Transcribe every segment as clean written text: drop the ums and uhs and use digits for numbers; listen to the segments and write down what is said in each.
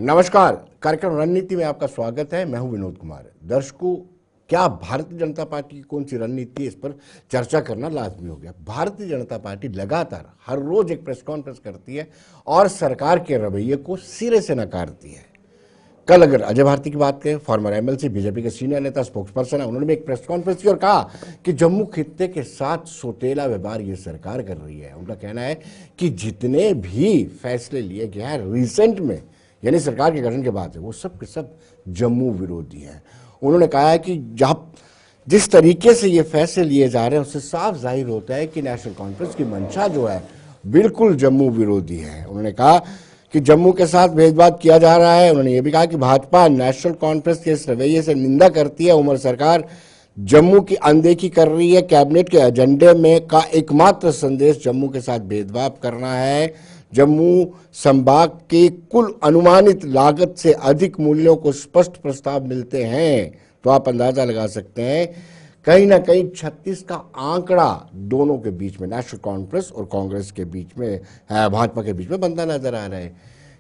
नमस्कार, कार्यक्रम रणनीति में आपका स्वागत है। मैं हूं विनोद कुमार। दर्शकों, क्या भारतीय जनता पार्टी की कौन सी रणनीति है, इस पर चर्चा करना लाजमी हो गया। भारतीय जनता पार्टी लगातार हर रोज एक प्रेस कॉन्फ्रेंस करती है और सरकार के रवैये को सिरे से नकारती है। कल अगर अजय भारती की बात करें, फॉर्मर एमएलसी, बीजेपी के सीनियर नेता, स्पोक्स पर्सन है, उन्होंने भी एक प्रेस कॉन्फ्रेंस की और कहा कि जम्मू खित्ते के साथ सौतेला व्यवहार ये सरकार कर रही है। उनका कहना है कि जितने भी फैसले लिए गए हैं रिसेंट में, यानी सरकार के गठन के बाद, वो सब के सब जम्मू विरोधी हैं। उन्होंने कहा है कि जब जिस तरीके से ये फैसले लिए जा रहे हैं उससे साफ जाहिर होता है कि नेशनल कॉन्फ्रेंस की मंशा जो है बिल्कुल जम्मू विरोधी है। उन्होंने कहा कि जम्मू के साथ भेदभाव किया जा रहा है। उन्होंने ये भी कहा कि भाजपा नेशनल कॉन्फ्रेंस के इस रवैये से निंदा करती है। उमर सरकार जम्मू की अनदेखी कर रही है। कैबिनेट के एजेंडे में का एकमात्र संदेश जम्मू के साथ भेदभाव करना है। जम्मू संभाग की कुल अनुमानित लागत से अधिक मूल्यों को स्पष्ट प्रस्ताव मिलते हैं, तो आप अंदाजा लगा सकते हैं कहीं ना कहीं 36 का आंकड़ा दोनों के बीच में, नेशनल कॉन्फ्रेंस और कांग्रेस के बीच में, भाजपा के बीच में बनता नजर आ रहा है।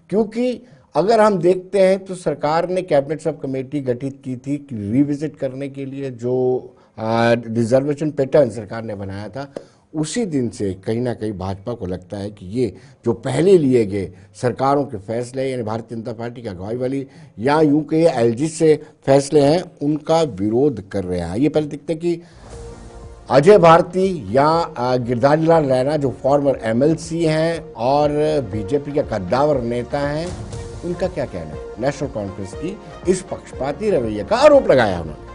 क्योंकि अगर हम देखते हैं तो सरकार ने कैबिनेट सब कमेटी गठित की थी कि रिविजिट करने के लिए जो रिजर्वेशन पैटर्न सरकार ने बनाया था, उसी दिन से कहीं ना कहीं भाजपा को लगता है कि ये जो पहले लिए गए सरकारों के फैसले, यानी भारतीय जनता पार्टी की अगुवाई वाली या यूं के एलजी से फैसले हैं, उनका विरोध कर रहे हैं। ये पहले देखते हैं कि अजय भारती या गिरधारी लाल रैना जो फॉर्मर एमएलसी हैं और बीजेपी के कद्दावर नेता हैं, उनका क्या कहना है नेशनल कॉन्फ्रेंस की इस पक्षपाती रवैये का आरोप लगाया उन्होंने।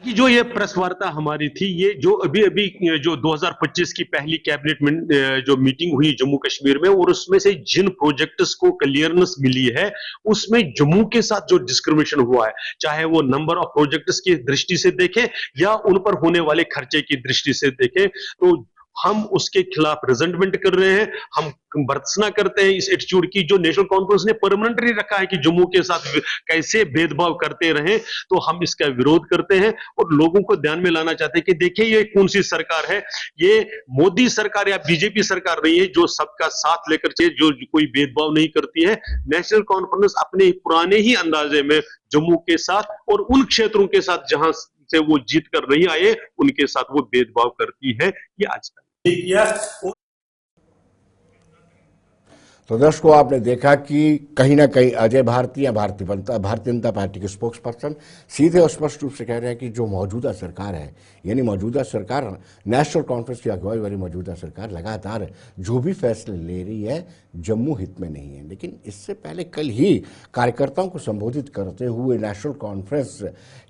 कि जो ये प्रेस वार्ता हमारी थी, ये जो अभी जो 2025 की पहली कैबिनेट में जो मीटिंग हुई जम्मू कश्मीर में, और उसमें से जिन प्रोजेक्ट्स को क्लियरेंस मिली है, उसमें जम्मू के साथ जो डिस्क्रिमिनेशन हुआ है, चाहे वो नंबर ऑफ प्रोजेक्ट्स की दृष्टि से देखें या उन पर होने वाले खर्चे की दृष्टि से देखें, तो हम उसके खिलाफ रिजेंटमेंट कर रहे हैं। हम भर्त्सना करते हैं इस एटीट्यूड की जो नेशनल कॉन्फ्रेंस ने परमानेंटली रखा है कि जम्मू के साथ कैसे भेदभाव करते रहे, तो हम इसका विरोध करते हैं और लोगों को ध्यान में लाना चाहते हैं कि देखिए ये कौन सी सरकार है। ये मोदी सरकार या बीजेपी सरकार नहीं है जो सबका साथ लेकर चले, जो कोई भेदभाव नहीं करती है। नेशनल कॉन्फ्रेंस अपने पुराने ही अंदाजे में जम्मू के साथ और उन क्षेत्रों के साथ जहां से वो जीत कर नहीं आए, उनके साथ वो भेदभाव करती है। ये आज तक तो दर्शकों, आपने देखा कि कहीं ना कहीं अजय भारती या भारतीय जनता पार्टी के स्पोक्स पर्सन सीधे और स्पष्ट रूप से कह रहे हैं कि जो मौजूदा सरकार है, यानी मौजूदा सरकार नेशनल कॉन्फ्रेंस की अगुवाई वाली मौजूदा सरकार लगातार जो भी फैसले ले रही है जम्मू हित में नहीं है। लेकिन इससे पहले कल ही कार्यकर्ताओं को संबोधित करते हुए नेशनल कॉन्फ्रेंस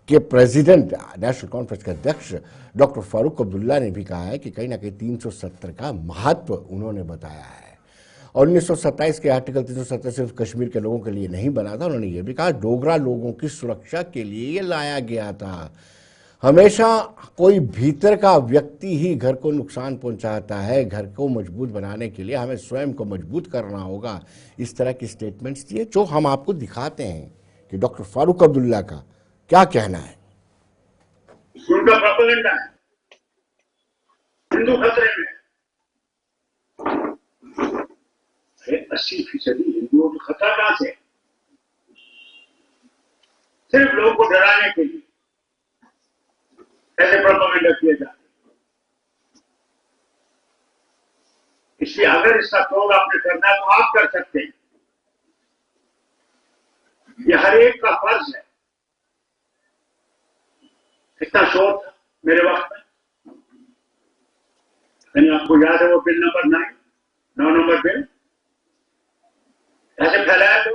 के प्रेसिडेंट, नेशनल कॉन्फ्रेंस के अध्यक्ष डॉक्टर फारूक अब्दुल्ला ने भी कहा है कि कहीं ना कहीं 370 का महत्व उन्होंने बताया है। और 1927 के आर्टिकल 370 सिर्फ कश्मीर के लोगों के लिए नहीं बना था। उन्होंने ये भी कहा डोगरा लोगों की सुरक्षा के लिए ये लाया गया था। हमेशा कोई भीतर का व्यक्ति ही घर को नुकसान पहुंचाता है। घर को मजबूत बनाने के लिए हमें स्वयं को मजबूत करना होगा। इस तरह की स्टेटमेंट्स दिए जो हम आपको दिखाते हैं कि डॉक्टर फारूक अब्दुल्ला का क्या कहना है। उनका प्रोपेगेंडा है, हिंदू खतरे में 80% हिंदुओं को खतरा कहां से? सिर्फ लोगों को डराने के लिए ऐसे प्रोपेगेंडा किया जाता है। इसलिए अगर इसका प्रयोग आपने करना है तो आप कर सकते हैं। यह हर एक का फर्ज है। कितना शोर था मेरे वक्त में, यानी आपको याद है वो बिल नंबर 9 नंबर बिल ऐसे फैलाया तो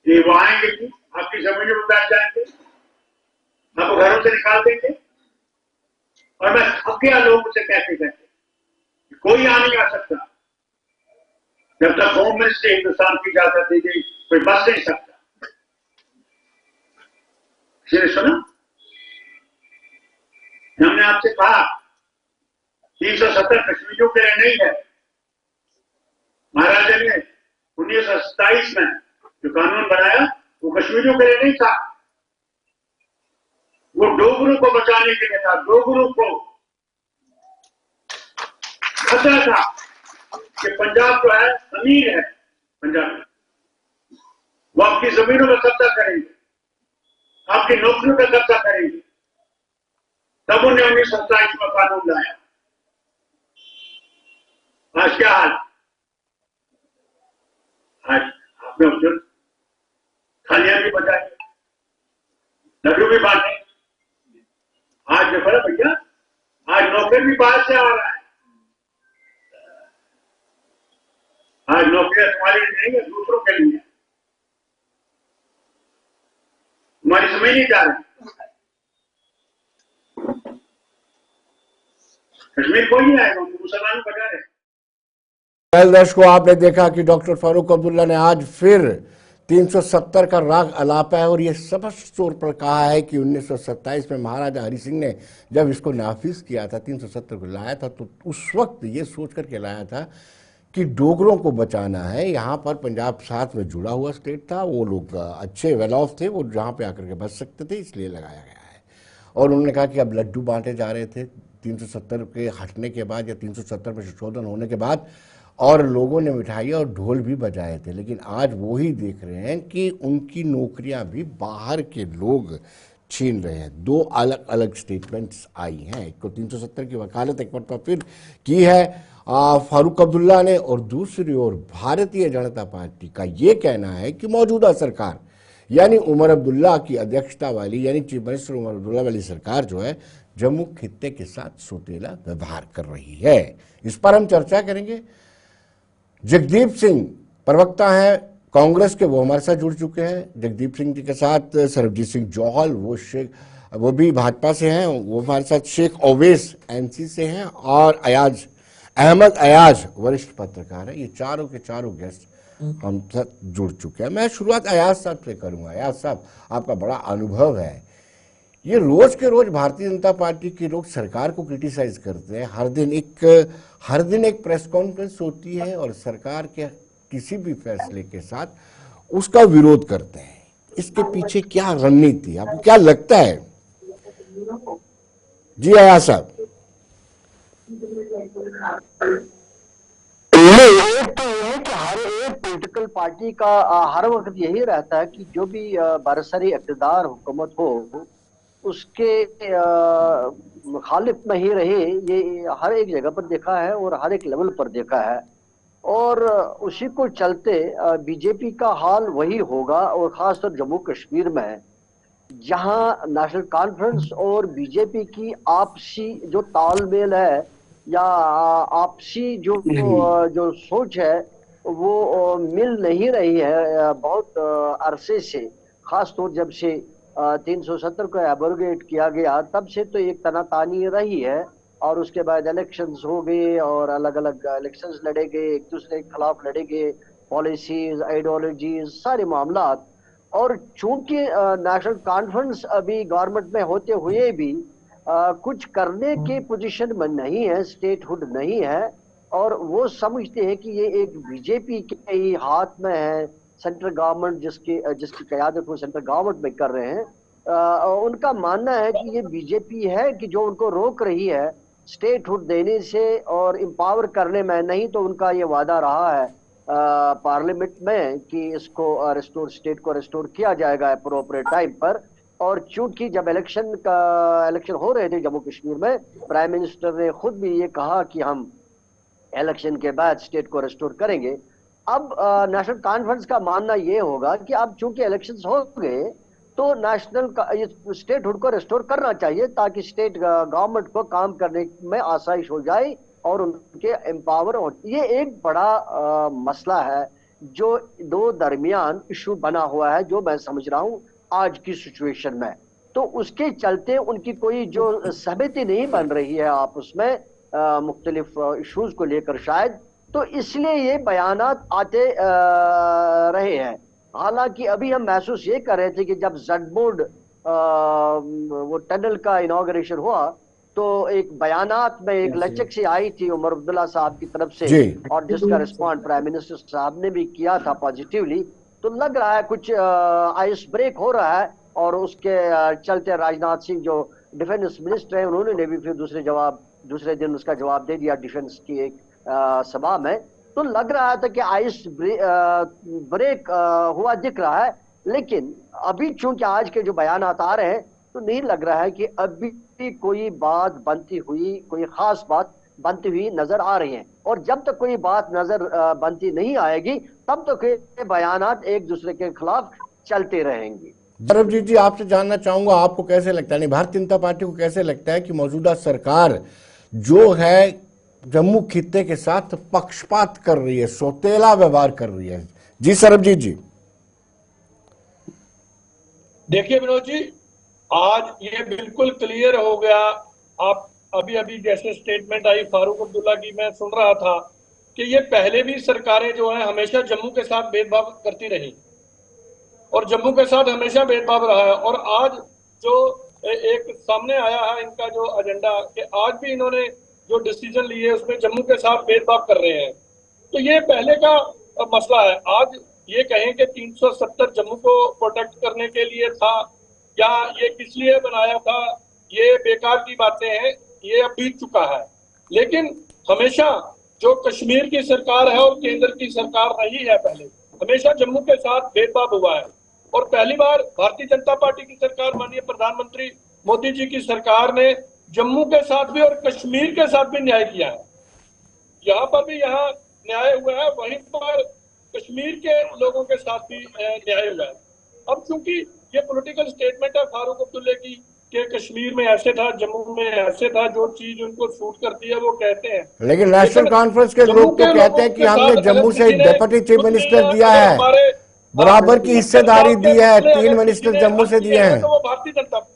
ये वो आएंगे कि आपकी जमीन में बैठ जाएंगे, आपको घरों से निकाल देंगे। और मैं थक गया लोगों से कहते कहते, कोई आ नहीं आ सकता जब तक होम मिनिस्ट्री हिंदुस्तान की इजाजत दी गई, कोई बच नहीं सकता। किसी ने सुना? हमने आपसे कहा 370 कश्मीरियों के लिए नहीं है। महाराजा ने 1927 में जो कानून बनाया वो कश्मीरियों के लिए नहीं था, वो डोगरों को बचाने के लिए था। डोगरों को खतरा था कि पंजाब जो है अमीर है, पंजाब में, वो आपकी जमीनों का कब्जा करेंगे, आपकी नौकरियों का कब्जा करेंगे। तब उन्हें 1927 में कानून लाया। आज क्या हाल? आज आपने उधर थालियां भी बजाई, लड्डू भी बांटे। आज देखो ना भैया, आज नौकर भी बाहर से आ रहा है। आज नौकरियां तुम्हारी नहीं है, दूसरों के लिए। तुम्हारी समय नहीं जा रही। कश्मीर कोई नहीं आएगा, मुसलमानों को बजा रहे। दर्शकों, आपने देखा कि डॉक्टर फारूक अब्दुल्ला ने आज फिर 370 का राग अलापा है और ये स्पष्ट तौर पर कहा है कि 1927 में महाराजा हरि सिंह ने जब इसको नाफिज किया था, 370 को लाया था, तो उस वक्त ये सोच करके लाया था कि डोगरों को बचाना है। यहाँ पर पंजाब साथ में जुड़ा हुआ स्टेट था, वो लोग अच्छे वेल ऑफ थे, वो जहाँ पे आकर के बच सकते थे, इसलिए लगाया गया है। और उन्होंने कहा कि अब लड्डू बांटे जा रहे थे 370 के हटने के बाद या 370 में संशोधन होने के बाद, और लोगों ने मिठाई और ढोल भी बजाए थे। लेकिन आज वो ही देख रहे हैं कि उनकी नौकरियां भी बाहर के लोग छीन रहे हैं। दो अलग अलग स्टेटमेंट्स आई हैं, एक को 370 की वकालत एक मरतबा फिर की है फारूक अब्दुल्ला ने, और दूसरी ओर भारतीय जनता पार्टी का ये कहना है कि मौजूदा सरकार यानी उमर अब्दुल्ला की अध्यक्षता वाली, यानी चीफ मिनिस्टर उमर अब्दुल्ला वाली सरकार जो है, जम्मू खित्ते के साथ सौतेला व्यवहार कर रही है। इस पर हम चर्चा करेंगे। जगदीप सिंह प्रवक्ता हैं कांग्रेस के, वो हमारे साथ जुड़ चुके हैं। जगदीप सिंह जी के साथ सरबजीत सिंह जौहल, वो भी भाजपा से हैं, वो हमारे साथ शेख ओवैस एनसी से हैं, और अहमद अयाज वरिष्ठ पत्रकार है। ये चारों के चारों गेस्ट हम साथ जुड़ चुके हैं। मैं शुरुआत अयाज साहब से करूंगा। अयाज साहब, आपका बड़ा अनुभव है, ये रोज के रोज भारतीय जनता पार्टी के लोग सरकार को क्रिटिसाइज करते हैं। हर दिन एक प्रेस कॉन्फ्रेंस होती है और सरकार के किसी भी फैसले के साथ उसका विरोध करते हैं। इसके पीछे क्या रणनीति, आपको क्या लगता है? जी आया साहब। एक तो ये है कि हर एक पॉलिटिकल पार्टी का हर वक्त यही रहता है कि जो भी बरसरी इक़्तिदार हुकूमत हो उसके मुखालिफ में ही रहे। ये हर एक जगह पर देखा है और हर एक लेवल पर देखा है, और उसी को चलते बीजेपी का हाल वही होगा। और खासतौर जम्मू कश्मीर में, जहां नेशनल कॉन्फ्रेंस और बीजेपी की आपसी जो तालमेल है या आपसी जो सोच है वो मिल नहीं रही है बहुत अरसे से। खासतौर जब से 370 को एब्रोगेट किया गया तब से तो एक तनातानी रही है, और उसके बाद इलेक्शंस हो गए और अलग अलग इलेक्शंस लड़े गए, एक दूसरे के खिलाफ लड़े गए, पॉलिसीज, आइडियोलॉजीज, सारे मामलात। और चूंकि नेशनल कॉन्फ्रेंस अभी गवर्नमेंट में होते हुए भी कुछ करने के पोजीशन में नहीं है, स्टेटहुड नहीं है, और वो समझते हैं कि ये एक बीजेपी के ही हाथ में है। सेंट्रल गवर्नमेंट जिसकी क़यादत वो सेंट्रल गवर्नमेंट में कर रहे हैं। उनका मानना है कि ये बीजेपी है कि जो उनको रोक रही है स्टेटहुड देने से और एम्पावर करने में। नहीं तो उनका ये वादा रहा है पार्लियामेंट में कि इसको स्टेट को रिस्टोर किया जाएगा अप्रोप्रिएट टाइम पर। और चूंकि जब इलेक्शन हो रहे थे जम्मू कश्मीर में, प्राइम मिनिस्टर ने खुद भी ये कहा कि हम इलेक्शन के बाद स्टेट को रिस्टोर करेंगे। अब नेशनल कॉन्फ्रेंस का मानना ये होगा कि अब चूंकि इलेक्शंस हो गए तो स्टेटहुड को रिस्टोर करना चाहिए ताकि स्टेट गवर्नमेंट को काम करने में आसाइश हो जाए और उनके एम्पावर हो। ये एक बड़ा मसला है जो दो दरमियान इशू बना हुआ है, जो मैं समझ रहा हूँ आज की सिचुएशन में। तो उसके चलते उनकी कोई जो सहमति नहीं बन रही है आपस में मुख्तलिफ इशूज को लेकर शायद, तो इसलिए ये बयानात आते रहे हैं। हालांकि अभी हम महसूस ये कर रहे थे कि जब ज़डबोर्ड वो टनल का इनॉग्रेशन हुआ तो एक बयानात में एक लचक से आई थी उमर अब्दुल्ला साहब की तरफ से, और जिसका रिस्पॉन्ड प्राइम मिनिस्टर साहब ने भी किया था पॉजिटिवली। तो लग रहा है कुछ आइस ब्रेक हो रहा है, और उसके चलते राजनाथ सिंह जो डिफेंस मिनिस्टर है उन्होंने भी फिर दूसरे दिन उसका जवाब दे दिया डिफेंस की एक सभा में। तो लग रहा था कि आइस ब्रेक हुआ दिख रहा है। लेकिन अभी चूंकि आज के जो बयानात आ रहे हैं तो नहीं लग रहा है कि अभी कोई बात बनती हुई, कोई खास बात बनती हुई नजर आ रही है। और जब तक कोई बात नजर बनती नहीं आएगी तब तक ये बयानात एक दूसरे के खिलाफ चलते रहेंगे। सरबजीत जी, आपसे जानना चाहूंगा, आपको कैसे लगता है, नहीं भारतीय जनता पार्टी को कैसे लगता है कि मौजूदा सरकार जो है जम्मू खित्ते के साथ पक्षपात कर रही है, सौतेला व्यवहार कर रही है? जी सरबजीत जी। देखिए विनोद जी, आज ये बिल्कुल क्लियर हो गया। आप अभी अभी जैसे स्टेटमेंट आई फारूक अब्दुल्ला की, मैं सुन रहा था कि ये पहले भी सरकारें जो है हमेशा जम्मू के साथ भेदभाव करती रही और जम्मू के साथ हमेशा भेदभाव रहा है। और आज जो एक सामने आया है इनका जो एजेंडा, कि आज भी इन्होंने जो डिसीजन लिए उसमें जम्मू के साथ भेदभाव कर रहे हैं, तो ये पहले का मसला है। आज ये कहें कि 370 जम्मू को प्रोटेक्ट करने के लिए था या ये किस लिए बनाया था, ये बेकार की बातें हैं, ये अब बीत चुका है। लेकिन हमेशा जो कश्मीर की सरकार है और केंद्र की सरकार रही है, पहले हमेशा जम्मू के साथ भेदभाव हुआ है। और पहली बार भारतीय जनता पार्टी की सरकार, माननीय प्रधानमंत्री मोदी जी की सरकार ने जम्मू के साथ भी और कश्मीर के साथ भी न्याय किया है। यहाँ पर भी यहाँ न्याय हुआ है, वहीं पर कश्मीर के लोगों के साथ भी न्याय हुआ है। अब चूंकि ये पॉलिटिकल स्टेटमेंट है फारूक अब्दुल्ला की कि कश्मीर में ऐसे था, जम्मू में ऐसे था, जो चीज उनको सूट करती है वो कहते हैं। लेकिन नेशनल कॉन्फ्रेंस के लोग तो कहते हैं कि हमने जम्मू से डेप्यूटी चीफ मिनिस्टर दिया है, बराबर की हिस्सेदारी दी है, 3 मिनिस्टर जम्मू से दिए हैं। तो वो भारतीय जनता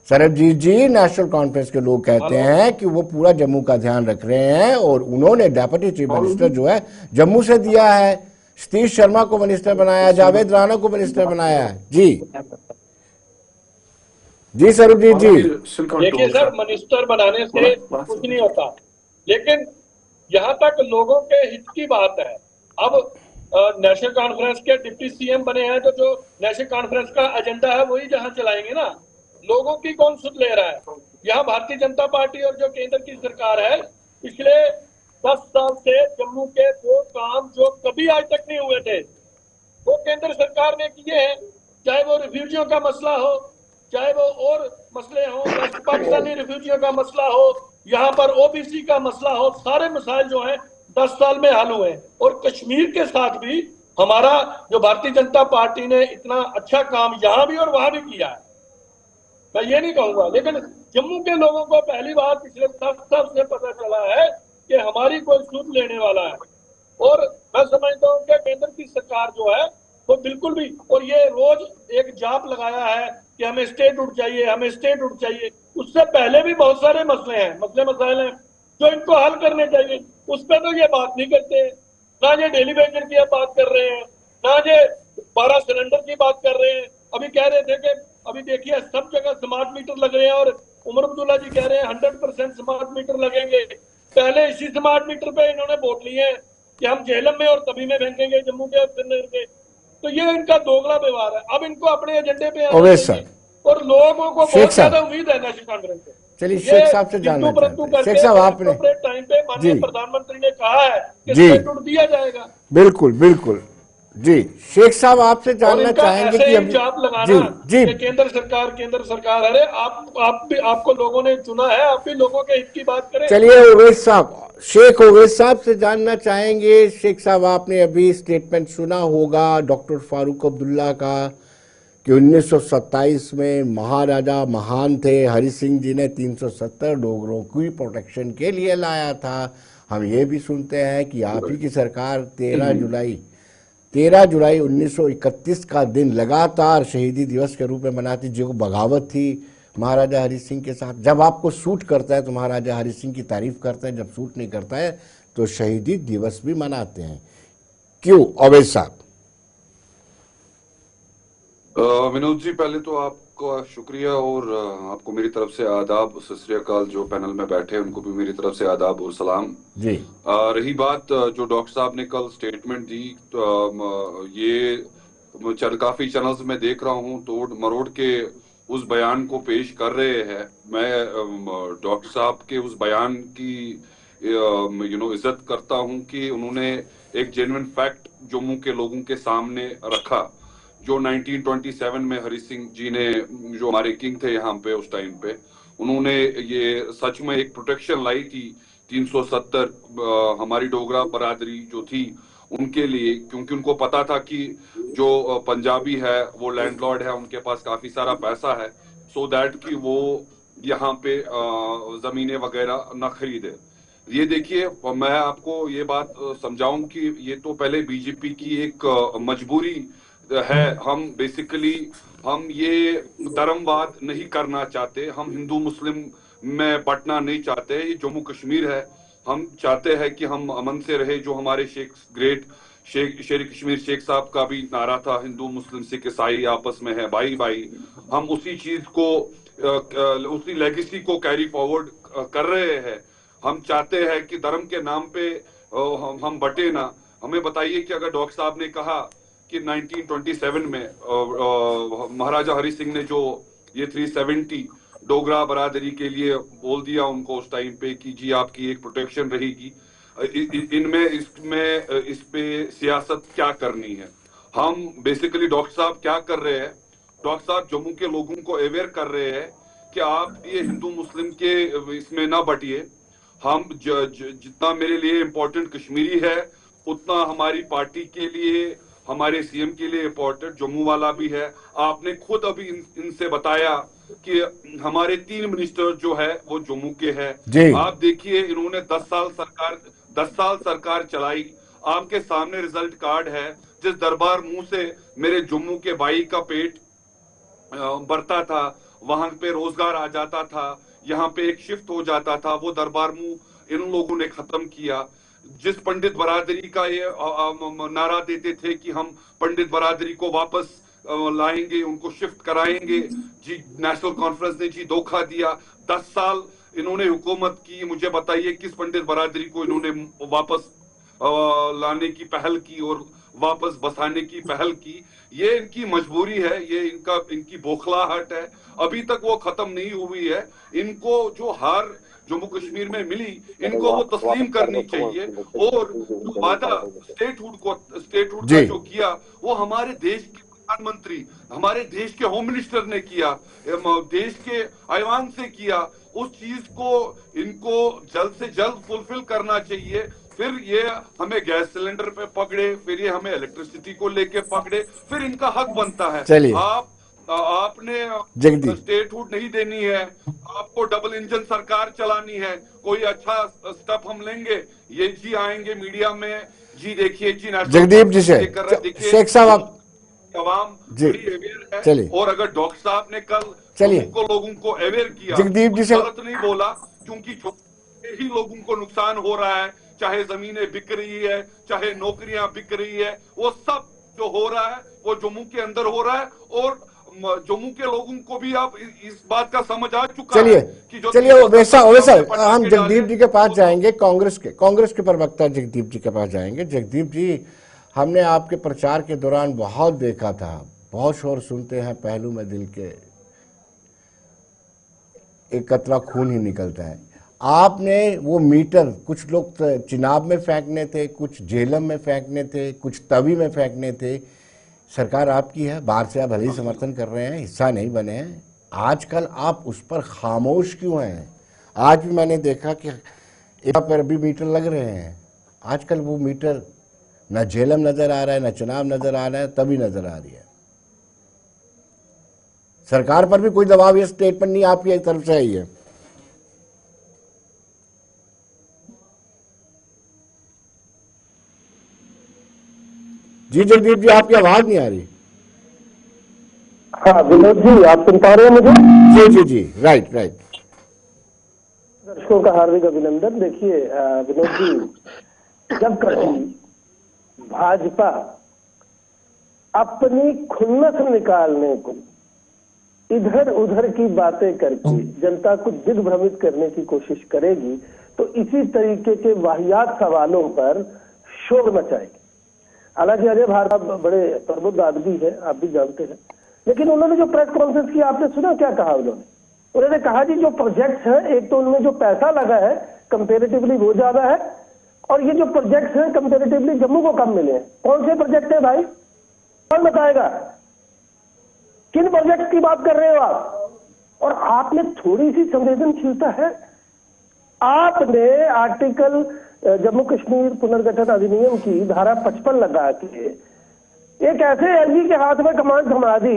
सरबजीत जी, नेशनल कॉन्फ्रेंस के लोग कहते हैं कि वो पूरा जम्मू का ध्यान रख रहे हैं और उन्होंने डेप्यूटी चीफ मिनिस्टर जो है जम्मू से दिया है, सतीश शर्मा को मिनिस्टर बनाया, जावेद राणा को मिनिस्टर बनाया है। जी जी सरबजीत जी। देखिए सर, मिनिस्टर बनाने से कुछ नहीं होता, लेकिन यहाँ तक लोगों के हित की बात है। अब नेशनल कॉन्फ्रेंस के डिप्टी सीएम बने हैं, तो जो नेशनल कॉन्फ्रेंस का एजेंडा है वही जहाँ चलाएंगे ना, लोगों की कौन सुध ले रहा है। यहाँ भारतीय जनता पार्टी और जो केंद्र की सरकार है, पिछले 10 साल से जम्मू के वो काम जो कभी आज तक नहीं हुए थे वो केंद्र सरकार ने किए हैं। चाहे वो रिफ्यूजियों का मसला हो, चाहे वो और मसले हो, वेस्ट पाकिस्तानी रिफ्यूजियों का मसला हो, यहाँ पर ओबीसी का मसला हो, सारे मसाइल जो हैं 10 साल में हल हुए। और कश्मीर के साथ भी हमारा जो भारतीय जनता पार्टी ने इतना अच्छा काम यहाँ भी और वहां भी किया है, मैं ये नहीं कहूंगा। लेकिन जम्मू के लोगों को पहली बार पिछले 10 साल से पता चला है कि हमारी कोई सूद लेने वाला है। और मैं समझता हूँ कि केंद्र की सरकार जो है वो बिल्कुल भी, और ये रोज एक जाप लगाया है कि हमें स्टेट उठ चाहिए, हमें स्टेट उठ चाहिए। उससे पहले भी बहुत सारे मसले हैं, मसाइल हैं जो इनको हल करने चाहिए, उस पर तो ये बात नहीं करते। ना ये डेली वेजर की बात कर रहे हैं, ना ये 12 सिलेंडर की बात कर रहे हैं। अभी कह रहे थे कि अभी देखिए सब जगह स्मार्ट मीटर लग रहे हैं और उमर अब्दुल्ला जी कह रहे हैं 100% स्मार्ट मीटर लगेंगे। पहले इसी स्मार्ट मीटर पे इन्होंने वोट लिए हैं कि हम झेलम में और तभी में फेंकेंगे जम्मू के और श्रीनगर के। तो ये इनका दोगला व्यवहार है। अब इनको अपने एजेंडे पे आना चाहिए और लोगों को बहुत ज्यादा उम्मीद है नेशनल कॉन्फ्रेंस से। चलिए शेख साहब से जानना चाहते हैं। शेख साहब, आपने टाइम पे माननीय प्रधानमंत्री ने कहा है कि स्टेटमेंट दिया जाएगा। बिल्कुल बिल्कुल जी। शेख साहब, आपसे जानना चाहेंगे कि अभी जाप लगाना जी केंद्र सरकार, अरे आप भी, आपको लोगों ने चुना है, आप भी लोगों के हित की बात करें। चलिए ओवैस साहब, शेख ओवैस साहब से जानना चाहेंगे। शेख साहब, आपने अभी स्टेटमेंट सुना होगा डॉक्टर फारूक अब्दुल्ला का कि 1927 में महाराजा महान थे, हरि सिंह जी ने 370 डोगरों की प्रोटेक्शन के लिए लाया था। हम ये भी सुनते हैं कि आप ही की सरकार 13 जुलाई 1931 का दिन लगातार शहीदी दिवस के रूप में मनाती, जो बगावत थी महाराजा हरि सिंह के साथ। जब आपको सूट करता है तो महाराजा हरि सिंह की तारीफ करते हैं, जब सूट नहीं करता है तो शहीदी दिवस भी मनाते हैं। क्यों ओवैस साहब? विनोद जी, पहले तो आपका शुक्रिया और आपको मेरी तरफ से आदाब, सत श्री अकाल। जो पैनल में बैठे उनको भी मेरी तरफ से आदाब और सलाम जी। रही बात जो डॉक्टर साहब ने कल स्टेटमेंट दी, तो ये काफी चैनल्स में देख रहा हूँ तोड़ मरोड़ के उस बयान को पेश कर रहे हैं। मैं डॉक्टर साहब के उस बयान की इज्जत करता हूं कि उन्होंने एक जेन्युइन फैक्ट जम्मू के लोगों के सामने रखा, जो 1927 में हरि सिंह जी ने, जो हमारे किंग थे यहाँ पे उस टाइम पे, उन्होंने ये सच में एक प्रोटेक्शन लाई थी 370 हमारी डोगरा बरादरी जो थी उनके लिए, क्योंकि उनको पता था कि जो पंजाबी है वो लैंडलॉर्ड है, उनके पास काफी सारा पैसा है, सो दैट कि वो यहाँ पे जमीनें वगैरह न खरीदे। ये देखिए, मैं आपको ये बात समझाऊं कि ये तो पहले बीजेपी की एक मजबूरी है। हम बेसिकली हम ये धर्मवाद नहीं करना चाहते, हम हिंदू मुस्लिम में बंटना नहीं चाहते। ये जम्मू कश्मीर है, हम चाहते हैं कि हम अमन से रहे। जो हमारे शेर कश्मीर शेख साहब का भी नारा था, हिंदू मुस्लिम सिख ईसाई आपस में है भाई भाई, हम उसी चीज को, उसी लेगेसी को कैरी फॉरवर्ड कर रहे हैं। हम चाहते हैं कि धर्म के नाम पे हम बटे ना। हमें बताइए कि अगर डॉक्टर साहब ने कहा कि 1927 में महाराजा हरि सिंह ने जो ये 370 डोगरा बरादरी के लिए बोल दिया उनको उस टाइम पे कि जी आपकी एक प्रोटेक्शन रहेगी, इस पे सियासत क्या करनी है। हम बेसिकली डॉक्टर साहब क्या कर रहे हैं, डॉक्टर साहब जम्मू के लोगों को अवेयर कर रहे हैं कि आप ये हिंदू मुस्लिम के इसमें ना बटिए। हम जितना मेरे लिए इम्पोर्टेंट कश्मीरी है उतना हमारी पार्टी के लिए, हमारे सीएम के लिए इम्पोर्टेंट जम्मू वाला भी है। आपने खुद अभी इनसे बताया कि हमारे 3 मिनिस्टर जो है वो जम्मू के हैं। आप देखिए, इन्होंने 10 साल सरकार चलाई। आपके सामने रिजल्ट कार्ड है। जिस दरबार मुंह से मेरे जम्मू के भाई का पेट बढ़ता था, वहां पे रोजगार आ जाता था, यहाँ पे एक शिफ्ट हो जाता था, वो दरबार मुंह इन लोगों ने खत्म किया। जिस पंडित बरादरी का ये नारा देते थे कि हम पंडित बरादरी को वापस लाएंगे, उनको शिफ्ट कराएंगे, जी नेशनल कॉन्फ्रेंस ने जी धोखा दिया। 10 साल इन्होंने हुकूमत की, मुझे बताइए किस पंडित बरादरी को इन्होंने वापस लाने की पहल की और वापस बसाने की पहल की। ये इनकी मजबूरी है, ये इनकी बौखलाहट है, अभी तक वो खत्म नहीं हुई है। इनको जो हार जम्मू कश्मीर में मिली, इनको वो तस्लीम करनी चाहिए। और वादा स्टेटहुड का जो किया वो हमारे देश के प्रधानमंत्री, हमारे देश के होम मिनिस्टर ने किया, देश के ऐवान से किया। उस चीज को इनको जल्द से जल्द फुलफिल करना चाहिए। फिर ये हमें गैस सिलेंडर पे पकड़े, फिर ये हमें इलेक्ट्रिसिटी को लेके पकड़े, फिर इनका हक बनता है। आपने स्टेटहुड नहीं देनी है, आपको डबल इंजन सरकार चलानी है, कोई अच्छा स्टेप हम लेंगे, ये जी आएंगे मीडिया में, जी देखिए जी जगदीप जी से शेख साहब आवाम बड़ी अवेयर है। चलिए, और अगर डॉक्टर साहब ने कल लोगों को अवेयर किया, जगदीप जी से गलत नहीं बोला, क्योंकि ही लोगों को नुकसान हो रहा है, चाहे जमीनें बिक रही है, चाहे नौकरियां बिक रही है, वो सब जो हो रहा है वो जम्मू के अंदर हो रहा है। और जम्मू के लोगों को भी आप इस बात का समझ आ चुका है कि जो चलिए वैसा हम जगदीप जी के पास जाएंगे, कांग्रेस के प्रवक्ता जगदीप जी के पास जाएंगे। जगदीप जी, हमने आपके प्रचार के दौरान बहुत देखा था, बहुत शोर सुनते हैं पहलू में दिल के एक कतरा खून ही निकलता है। आपने वो मीटर, कुछ लोग चिनाब में फेंकने थे, कुछ झेलम में फेंकने थे, कुछ तवी में फेंकने थे। सरकार आपकी है, बाहर से आप भले ही समर्थन कर रहे हैं, हिस्सा नहीं बने हैं। आजकल आप उस पर खामोश क्यों हैं? आज भी मैंने देखा कि यहाँ पर भी मीटर लग रहे हैं। आजकल वो मीटर न झेलम नजर आ रहा है, न चुनाव नजर आ रहा है, तभी नजर आ रही है। सरकार पर भी कोई दबाव या स्टेटमेंट नहीं आपकी तरफ से आई है? जी जगदीप जी, आपकी आवाज नहीं आ रही। हाँ विनोद जी, आप सुन पा रहे हैं मुझे? जी जी जी, राइट। दर्शकों का हार्दिक अभिनंदन। देखिए विनोद जी, जब कभी भाजपा अपनी खुन्नस निकालने को इधर उधर की बातें करके जनता को दिग्भ्रमित करने की कोशिश करेगी, तो इसी तरीके के वाहियात सवालों पर शोर मचाएगी। हालांकि अजय भारत बड़े प्रबुद्ध आदमी है, आप भी जानते हैं, लेकिन उन्होंने जो प्रेस कॉन्फ्रेंस की आपने सुना क्या कहा? उन्होंने कहा जी जो प्रोजेक्ट्स है, एक तो उनमें जो पैसा लगा है कंपेरेटिवली वो ज्यादा है, और ये जो प्रोजेक्ट्स हैं कंपेरेटिवली जम्मू को कम मिले हैं। कौन से प्रोजेक्ट है भाई, कौन बताएगा? किन प्रोजेक्ट की बात कर रहे हो आप? और आप में थोड़ी सी संवेदनशीलता है? आपने आर्टिकल जम्मू कश्मीर पुनर्गठन अधिनियम की धारा 55 लगा के एक ऐसे एलजी के हाथ में कमांड थमा दी,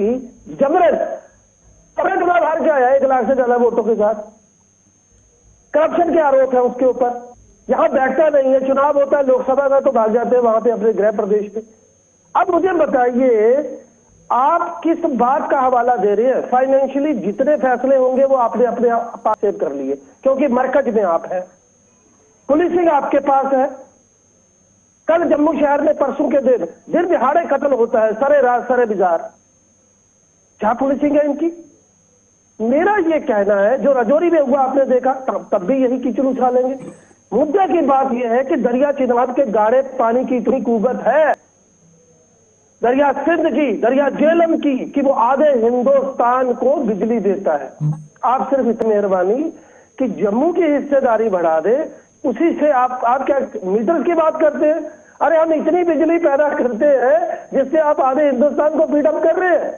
जबरन चुनाव हार के आया 1 लाख से ज्यादा वोटों के साथ। करप्शन के आरोप है उसके ऊपर, यहां बैठता नहीं है, चुनाव होता है लोकसभा का तो भाग जाते हैं वहां पे अपने गृह प्रदेश पे। अब मुझे बताइए आप किस बात का हवाला दे रहे हैं? फाइनेंशियली जितने फैसले होंगे वो आपने अपने पास सेव कर लिए, क्योंकि मरकज में आप है, पुलिसिंग आपके पास है। कल जम्मू शहर में परसों के दिन दिहाड़े कत्ल होता है, सरे रात सरे बाजार, क्या पुलिसिंग है इनकी? मेरा ये कहना है जो राजौरी में हुआ आपने देखा, तब भी यही कीचड़ उछालेंगे। मुद्दे की बात यह है कि दरिया चिनाब के गाढ़े पानी की इतनी कुव्वत है, दरिया सिंध की, दरिया झेलम की, कि वो आधे हिंदुस्तान को बिजली देता है। आप सिर्फ इतनी मेहरबानी कि जम्मू की हिस्सेदारी बढ़ा दे, उसी से आप क्या मीटर की बात करते हैं? अरे हम इतनी बिजली पैदा करते हैं जिससे आप आधे हिंदुस्तान को फीड अप कर रहे हैं,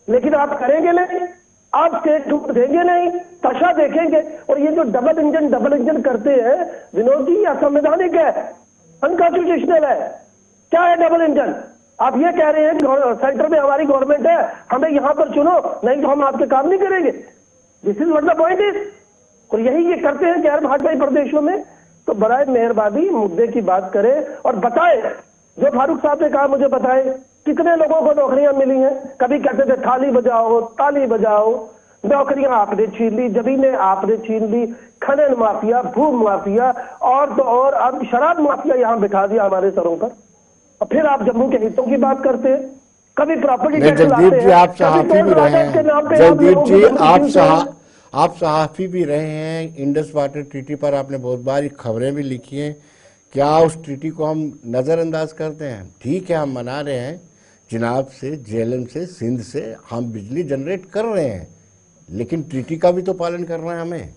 लेकिन आप करेंगे नहीं, आप स्टेट छूट देंगे नहीं, तशा देखेंगे। और ये जो डबल इंजन करते हैं विनोद जी, असंवैधानिक है, अनकॉन्स्टिट्यूशनल है। क्या है डबल इंजन? आप ये कह रहे हैं कि सेंटर में हमारी गवर्नमेंट है, हमें यहां पर चुनो, नहीं तो हम आपके काम नहीं करेंगे। This is what the point is. और यही ये करते हैं गैर भाजपाई प्रदेशों में। तो बराए मेहरबानी मुद्दे की बात करें और बताएं, जो फारूक साहब ने कहा मुझे बताएं कितने लोगों को नौकरियां मिली हैं। कभी कहते थे थाली बजाओ ताली बजाओ, नौकरियां आपने छीन ली, जमीनें आपने छीन ली, खनन माफिया, भू माफिया, और तो और अब शराब माफिया यहां बिठा दिया हमारे सरों पर। और फिर आप जम्मू के हितों की बात करते हैं, कभी प्रॉपर्टी टैक्स लाते हैं, जगदीप जी आप सहाफी भी रहे हैं, जगदीप जी आप सहाफी भी रहे हैं। इंडस वाटर ट्रीटी पर आपने बहुत बार खबरें भी लिखी हैं। क्या उस ट्रीटी को हम नज़रअंदाज करते हैं? ठीक है, हम मना रहे हैं, चिनाब से, झेलम से, सिंध से हम बिजली जनरेट कर रहे हैं, लेकिन ट्रीटी का भी तो पालन करना है हमें।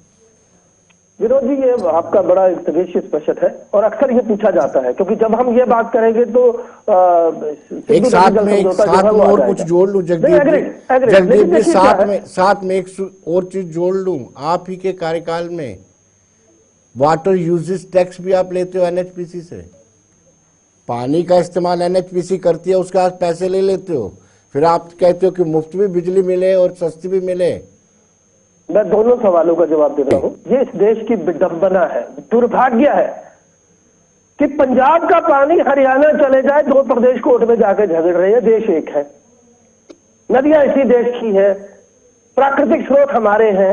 विनोद जी, ये आपका बड़ा सजेशियस क्वेश्चन है और अक्सर ये पूछा जाता है, क्योंकि जब हम ये बात करेंगे तो एक साथ में और कुछ जोड़ लूं जगदीप जी, साथ में एक और चीज जोड़ लूं। आप ही के कार्यकाल में वाटर यूजेस टैक्स भी आप लेते हो एनएचपीसी से, पानी का इस्तेमाल एनएचपीसी करती है, उसके आप पैसे ले लेते हो, फिर आप कहते हो कि मुफ्त भी बिजली मिले और सस्ती भी मिले। मैं दोनों सवालों का जवाब दे रहा हूं। ये इस देश की विडंबना है, दुर्भाग्य है कि पंजाब का पानी हरियाणा चले जाए, 2 प्रदेश कोर्ट में जाकर झगड़ रहे हैं। देश एक है, नदियां इसी देश की है, प्राकृतिक स्रोत हमारे हैं।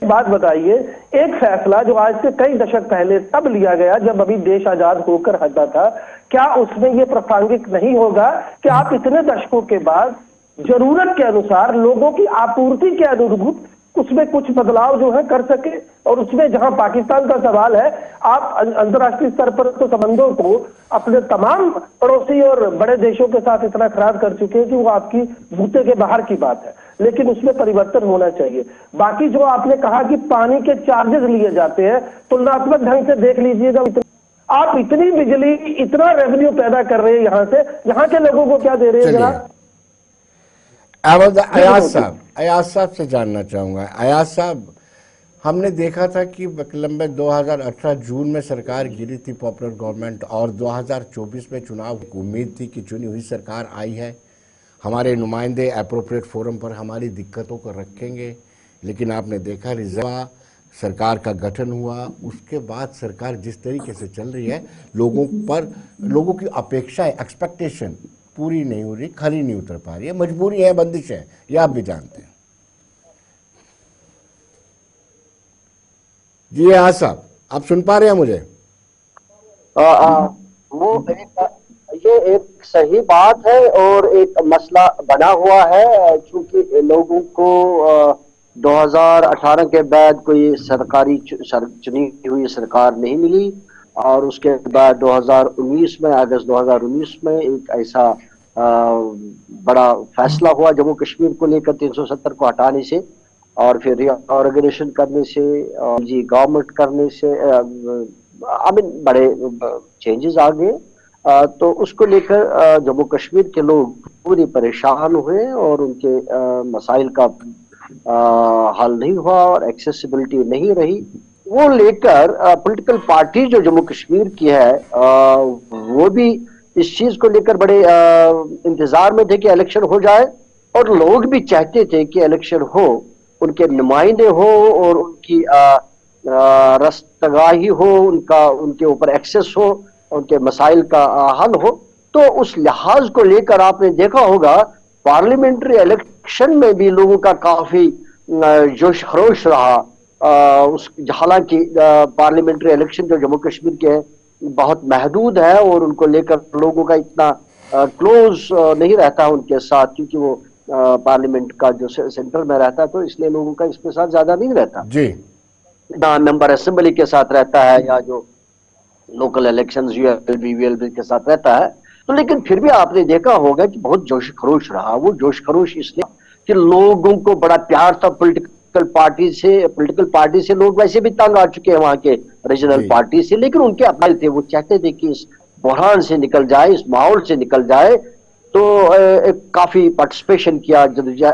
बात बताइए, एक फैसला जो आज से कई दशक पहले तब लिया गया जब अभी देश आजाद होकर हटा था, क्या उसमें यह प्रासंगिक नहीं होगा कि आप इतने दशकों के बाद जरूरत के अनुसार लोगों की आपूर्ति के अनुरूप उसमें कुछ बदलाव जो है कर सके? और उसमें जहां पाकिस्तान का सवाल है, आप अंतर्राष्ट्रीय स्तर पर तो संबंधों को अपने तमाम पड़ोसी और बड़े देशों के साथ इतना खराब कर चुके हैं कि वो आपकी बूते के बाहर की बात है, लेकिन उसमें परिवर्तन होना चाहिए। बाकी जो आपने कहा कि पानी के चार्जेस लिए जाते हैं, तुलनात्मक ढंग से देख लीजिएगा, आप इतनी बिजली, इतना रेवेन्यू पैदा कर रहे हैं यहां से, यहाँ के लोगों को क्या दे रहे हैं जरा? अयाज साहब से जानना चाहूंगा। अयाज साहब, हमने देखा था कि लंबे 2018 जून में सरकार गिरी थी, पॉपुलर गवर्नमेंट, और 2024 में चुनाव की उम्मीद थी कि चुनी हुई सरकार आई है, हमारे नुमाइंदे एप्रोप्रिएट फोरम पर हमारी दिक्कतों को रखेंगे। लेकिन आपने देखा रिजवा सरकार का गठन हुआ, उसके बाद सरकार जिस तरीके से चल रही है, लोगों की अपेक्षाएं, एक्सपेक्टेशन पूरी नहीं हो रही, खरी नहीं उतर पा रही है, मजबूरी है, बंदिश है, ये आप भी जानते हैं। जी हाँ साहब, आप सुन पा रहे हैं मुझे? ये एक सही बात है और एक मसला बना हुआ है, क्योंकि लोगों को 2018 के बाद कोई सरकारी चुनी हुई सरकार नहीं मिली, और उसके बाद 2019 में, अगस्त 2019 में एक ऐसा बड़ा फैसला हुआ जम्मू कश्मीर को लेकर 370 को हटाने से, और फिर रिऑर्गेनाइजेशन करने से और जी गवर्नमेंट करने से आई मीन बड़े चेंजेस आ गए। तो उसको लेकर जम्मू कश्मीर के लोग पूरी परेशान हुए और उनके मसाइल का हल नहीं हुआ और एक्सेसिबिलिटी नहीं रही। वो लेकर पॉलिटिकल पार्टी जो जम्मू कश्मीर की है वो भी इस चीज को लेकर बड़े इंतजार में थे कि इलेक्शन हो जाए, और लोग भी चाहते थे कि इलेक्शन हो, उनके नुमाइंदे हो और उनकी रस्तगाही हो, उनका उनके ऊपर एक्सेस हो, उनके मसाइल का हल हो। तो उस लिहाज को लेकर आपने देखा होगा पार्लियामेंट्री इलेक्शन में भी लोगों का काफी जोश खरोश रहा। उस हालांकि पार्लियामेंट्री इलेक्शन जो जम्मू कश्मीर के हैं बहुत महदूद है और उनको लेकर लोगों का इतना क्लोज नहीं रहता उनके साथ, क्योंकि वो पार्लियामेंट का जो सेंटर में रहता है, तो इसलिए लोगों का इसके साथ ज्यादा नहीं रहता जी, ना मेंबर असेंबली के साथ रहता है या जो लोकल इलेक्शंस यूएलबी वीएलबी के साथ रहता है। तो लेकिन फिर भी आपने देखा होगा कि बहुत जोश खरोश रहा। वो जोश खरोश इसलिए कि लोगों को बड़ा प्यार था पॉलिटिकल पार्टी से लोग वैसे भी तंग आ चुके हैं वहां के रीजनल जी। पार्टी से, लेकिन उनके अपने थे, वो चाहते थे कि इस बहरान से निकल जाए, इस माहौल से निकल जाए। तो काफी पार्टिसिपेशन किया,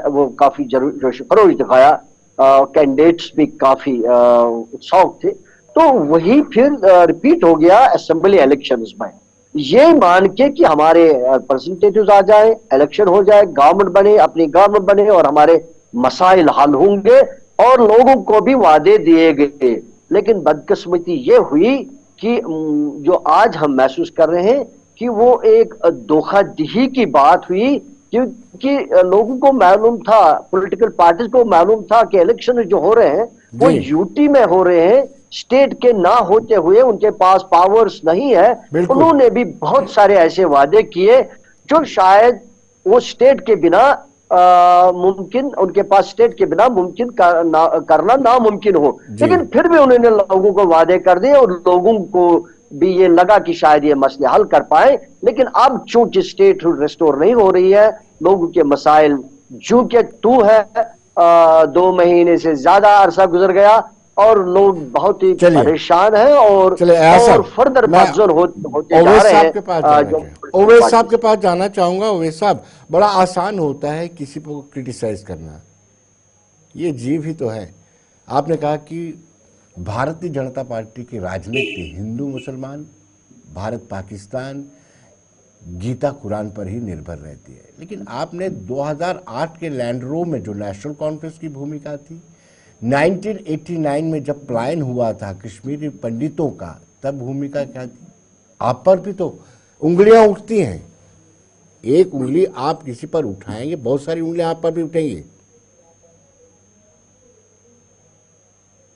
वो काफी जोश खरोश दिखाया, कैंडिडेट्स भी काफी उत्साह थे। तो वही फिर रिपीट हो गया असेंबली इलेक्शंस में, ये मान के कि हमारे रिप्रेजेंटेटिव्स आ जाए, इलेक्शन हो जाए, गवर्नमेंट बने, अपनी गवर्नमेंट बने और हमारे मसाइल हल होंगे, और लोगों को भी वादे दिए गए। लेकिन बदकिस्मती ये हुई कि जो आज हम महसूस कर रहे हैं कि वो एक धोखाधड़ी की बात हुई, क्योंकि लोगों को मालूम था, पॉलिटिकल पार्टीज को मालूम था कि इलेक्शन जो हो रहे हैं वो जी। यूटी में हो रहे हैं, स्टेट के ना होते हुए उनके पास पावर्स नहीं है। बिल्कुल। उन्होंने भी बहुत सारे ऐसे वादे किए जो शायद वो स्टेट के बिना मुमकिन, उनके पास स्टेट के बिना मुमकिन करना नामुमकिन हो। लेकिन फिर भी उन्होंने लोगों को वादे कर दिए और लोगों को भी ये लगा कि शायद ये मसले हल कर पाए। लेकिन अब चूंकि स्टेट रिस्टोर नहीं हो रही है, लोगों के मसाइल जू के तू है, 2 महीने से ज्यादा अरसा गुजर गया और लोग बहुत ही चलिए। परेशान हैं और फर्दर बातचीत होते जा रहे हैं। ओवैस साहब के पास जाना चाहूंगा। ओवैस साहब, बड़ा आसान होता है किसी को क्रिटिसाइज करना, ये जीव ही तो है। आपने कहा कि भारतीय जनता पार्टी की राजनीति हिंदू मुसलमान, भारत पाकिस्तान, गीता कुरान पर ही निर्भर रहती है, लेकिन आपने 2008 के लैंड रो में जो नेशनल कॉन्फ्रेंस की भूमिका थी, 1989 में जब पलायन हुआ था कश्मीरी पंडितों का, तब भूमिका क्या थी? आप पर भी तो उंगलियां उठती हैं। एक उंगली आप किसी पर उठाएंगे, बहुत सारी उंगलियां आप पर भी उठेंगी।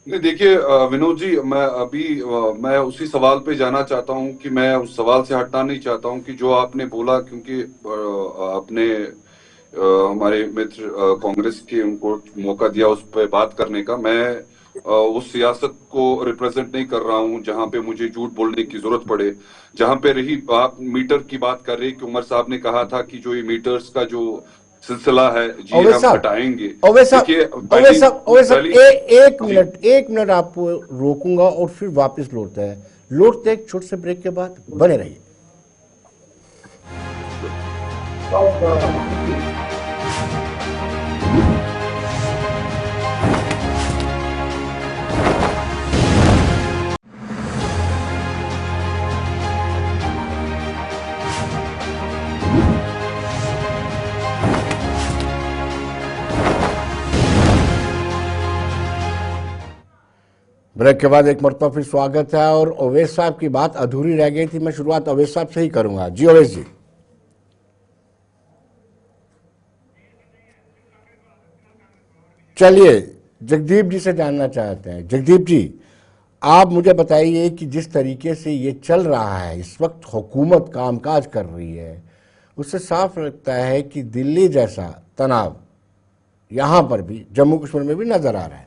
नहीं, देखिए विनोद जी, मैं उसी सवाल पे जाना चाहता हूं कि मैं उस सवाल से हटना नहीं चाहता हूं कि जो आपने बोला, क्योंकि आपने हमारे मित्र कांग्रेस के उनको मौका दिया उस पर बात करने का। मैं उस सियासत को रिप्रेजेंट नहीं कर रहा हूं जहां पे मुझे झूठ बोलने की जरूरत पड़े। जहां पे रही आप मीटर की बात कर रहे कि उमर साहब ने कहा था कि जो ये मीटर्स का जो सिलसिला है जी हम हटाएंगे। एक मिनट आपको रोकूंगा और फिर वापस लौटते एक छोटे से ब्रेक के बाद। बने रहिए। ब्रेक के बाद एक मरतबा फिर स्वागत है। और ओवैस साहब की बात अधूरी रह गई थी, मैं शुरुआत ओवैस साहब से ही करूंगा। जी ओवैस जी। चलिए जगदीप जी से जानना चाहते हैं। जगदीप जी, आप मुझे बताइए कि जिस तरीके से ये चल रहा है इस वक्त, हुकूमत कामकाज कर रही है, उससे साफ लगता है कि दिल्ली जैसा तनाव यहां पर भी, जम्मू कश्मीर में भी नजर आ रहा है।